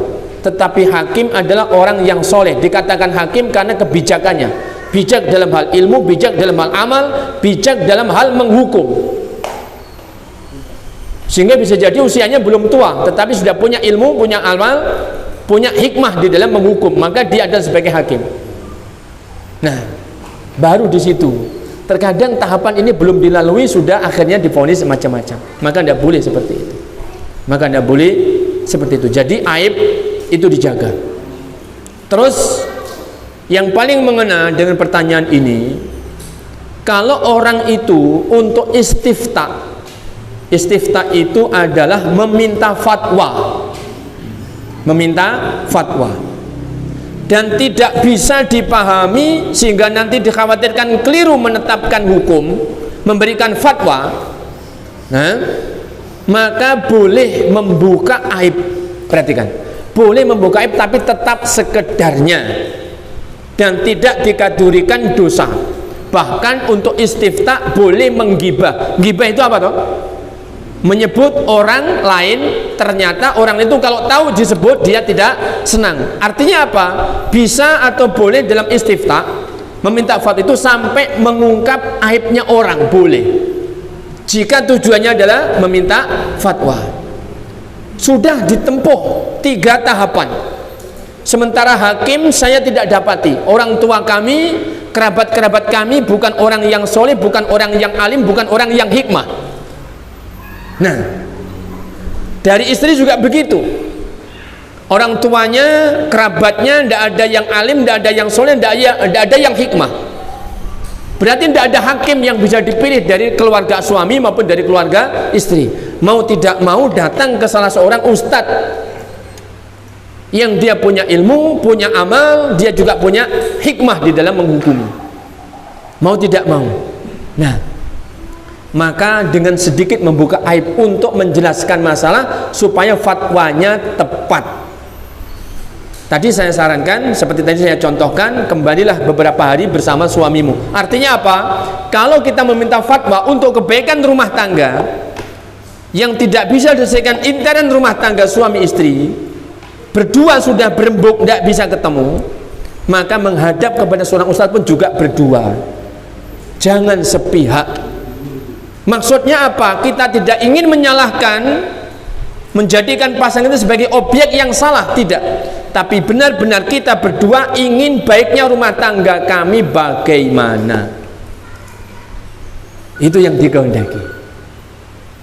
Speaker 4: tetapi hakim adalah orang yang soleh. Dikatakan hakim karena kebijakannya. Bijak dalam hal ilmu, bijak dalam hal amal, bijak dalam hal menghukum. Sehingga bisa jadi usianya belum tua, tetapi sudah punya ilmu, punya amal, punya hikmah di dalam menghukum, maka dia adalah sebagai hakim. Nah, baru di situ. Terkadang tahapan ini belum dilalui, sudah akhirnya divonis macam-macam. Maka tidak boleh seperti itu. Maka tidak boleh seperti itu. Jadi aib itu dijaga. Terus yang paling mengena dengan pertanyaan ini, kalau orang itu untuk istifta, istifta itu adalah meminta fatwa, meminta fatwa, dan tidak bisa dipahami sehingga nanti dikhawatirkan keliru menetapkan hukum, memberikan fatwa. Nah, maka boleh membuka aib. Perhatikan, boleh membuka aib tapi tetap sekedarnya dan tidak dikategorikan dosa. Bahkan untuk istifta boleh menggibah. Gibah itu apa toh? Menyebut orang lain, ternyata orang itu kalau tahu disebut dia tidak senang. Artinya apa? Bisa atau boleh dalam istifta meminta fatwa itu sampai mengungkap aibnya orang, boleh. Jika tujuannya adalah meminta fatwa. Sudah ditempuh 3 tahapan. Sementara hakim saya tidak dapati. Orang tua kami, kerabat-kerabat kami bukan orang yang soleh, bukan orang yang alim, bukan orang yang hikmah. Nah, dari istri juga begitu. Orang tuanya, kerabatnya tidak ada yang alim, tidak ada yang soleh, tidak ada yang hikmah. Berarti tidak ada hakim yang bisa dipilih dari keluarga suami maupun dari keluarga istri. Mau tidak mau datang ke salah seorang ustadz yang dia punya ilmu, punya amal, dia juga punya hikmah di dalam menghukumi. Mau tidak mau. Nah, maka dengan sedikit membuka aib untuk menjelaskan masalah supaya fatwanya tepat. Tadi saya sarankan, seperti tadi saya contohkan, kembalilah beberapa hari bersama suamimu. Artinya apa? Kalau kita meminta fatwa untuk kebaikan rumah tangga yang tidak bisa diselesaikan intern rumah tangga suami istri, berdua sudah berembuk, tidak bisa ketemu, maka menghadap kepada seorang ustadz pun juga berdua, jangan sepihak. Maksudnya apa? Kita tidak ingin menyalahkan, menjadikan pasangan itu sebagai objek yang salah, tidak, tapi benar-benar kita berdua ingin baiknya rumah tangga kami bagaimana. Itu yang dikehendaki.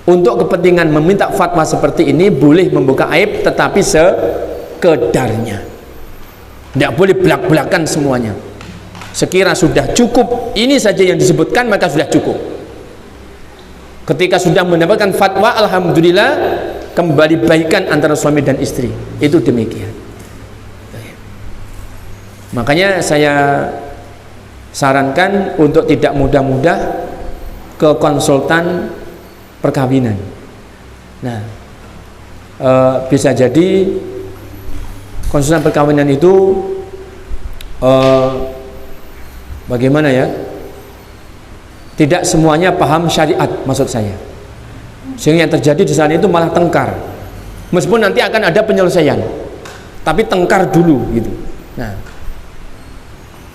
Speaker 4: Untuk kepentingan meminta fatwa seperti ini boleh membuka aib, tetapi sekedarnya, tidak boleh belak-belakan semuanya. Sekira sudah cukup ini saja yang disebutkan, maka sudah cukup. Ketika sudah mendapatkan fatwa, alhamdulillah, kembali baikan antara suami dan istri. Itu demikian. Makanya saya sarankan untuk tidak mudah-mudah ke konsultan perkawinan. Nah, bisa jadi konsultan perkawinan itu bagaimana ya? Tidak semuanya paham syariat, maksud saya. Sehingga yang terjadi di sana itu malah tengkar. Meskipun nanti akan ada penyelesaian, tapi tengkar dulu gitu. Nah,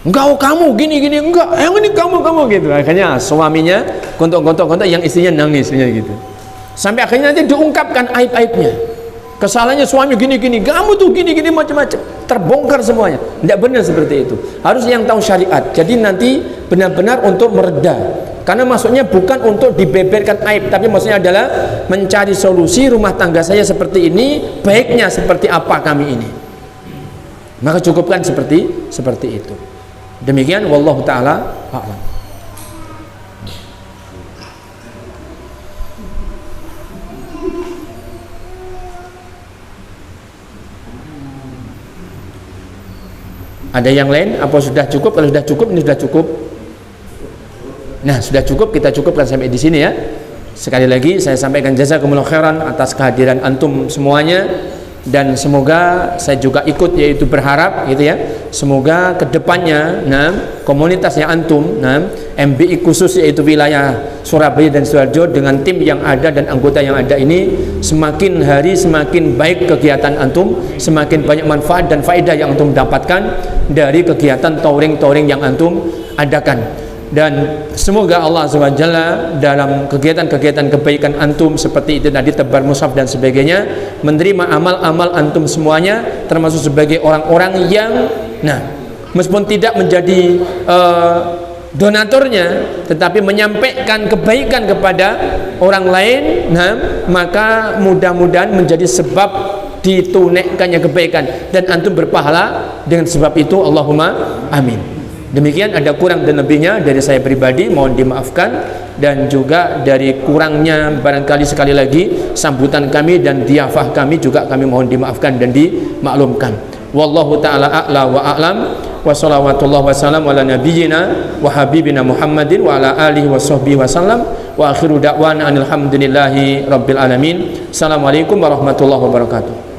Speaker 4: enggak, kamu gini enggak, yang ini kamu gitu. Akhirnya suaminya gontok-gontok, yang istrinya nangis gitu. Sampai akhirnya nanti diungkapkan aib-aibnya. Kesalahannya suami gini, kamu tuh gini macam-macam. Terbongkar semuanya. Tidak benar seperti itu. Harus yang tahu syariat. Jadi nanti benar-benar untuk mereda. Karena maksudnya bukan untuk dibeberkan aib, tapi maksudnya adalah mencari solusi rumah tangga saya seperti ini, baiknya seperti apa kami ini. Maka cukupkan seperti itu. Demikian, wallahu taala a'lam. Ada yang lain? Apa sudah cukup? Kalau sudah cukup, ini sudah cukup. Nah, sudah cukup, kita cukupkan sampai di sini ya. Sekali lagi saya sampaikan jazakumullah khairan atas kehadiran antum semuanya, dan semoga saya juga ikut yaitu berharap gitu ya, semoga kedepannya komunitasnya antum MBI khusus yaitu wilayah Surabaya dan Sidoarjo dengan tim yang ada dan anggota yang ada ini semakin hari semakin baik kegiatan antum, semakin banyak manfaat dan faedah yang antum dapatkan dari kegiatan touring yang antum adakan. Dan semoga Allah SWT dalam kegiatan-kegiatan kebaikan antum seperti itu tadi, tebar mushaf dan sebagainya, menerima amal-amal antum semuanya, termasuk sebagai orang-orang yang meskipun tidak menjadi donaturnya, tetapi menyampaikan kebaikan kepada orang lain, maka mudah-mudahan menjadi sebab ditunaikannya kebaikan dan antum berpahala dengan sebab itu. Allahumma amin. Demikian, ada kurang dan lebihnya dari saya pribadi mohon dimaafkan, dan juga dari kurangnya barangkali sekali lagi sambutan kami dan diafah kami juga kami mohon dimaafkan dan dimaklumkan. Wallahu taala a'la wa a'lam, wa salawatullah wa salam ala nabiyyina wa habibina Muhammadin wa ala alihi wa sahbihi wa sallam, wa akhiru da'wana alhamdulillahi rabbil alamin. Assalamualaikum warahmatullahi wabarakatuh.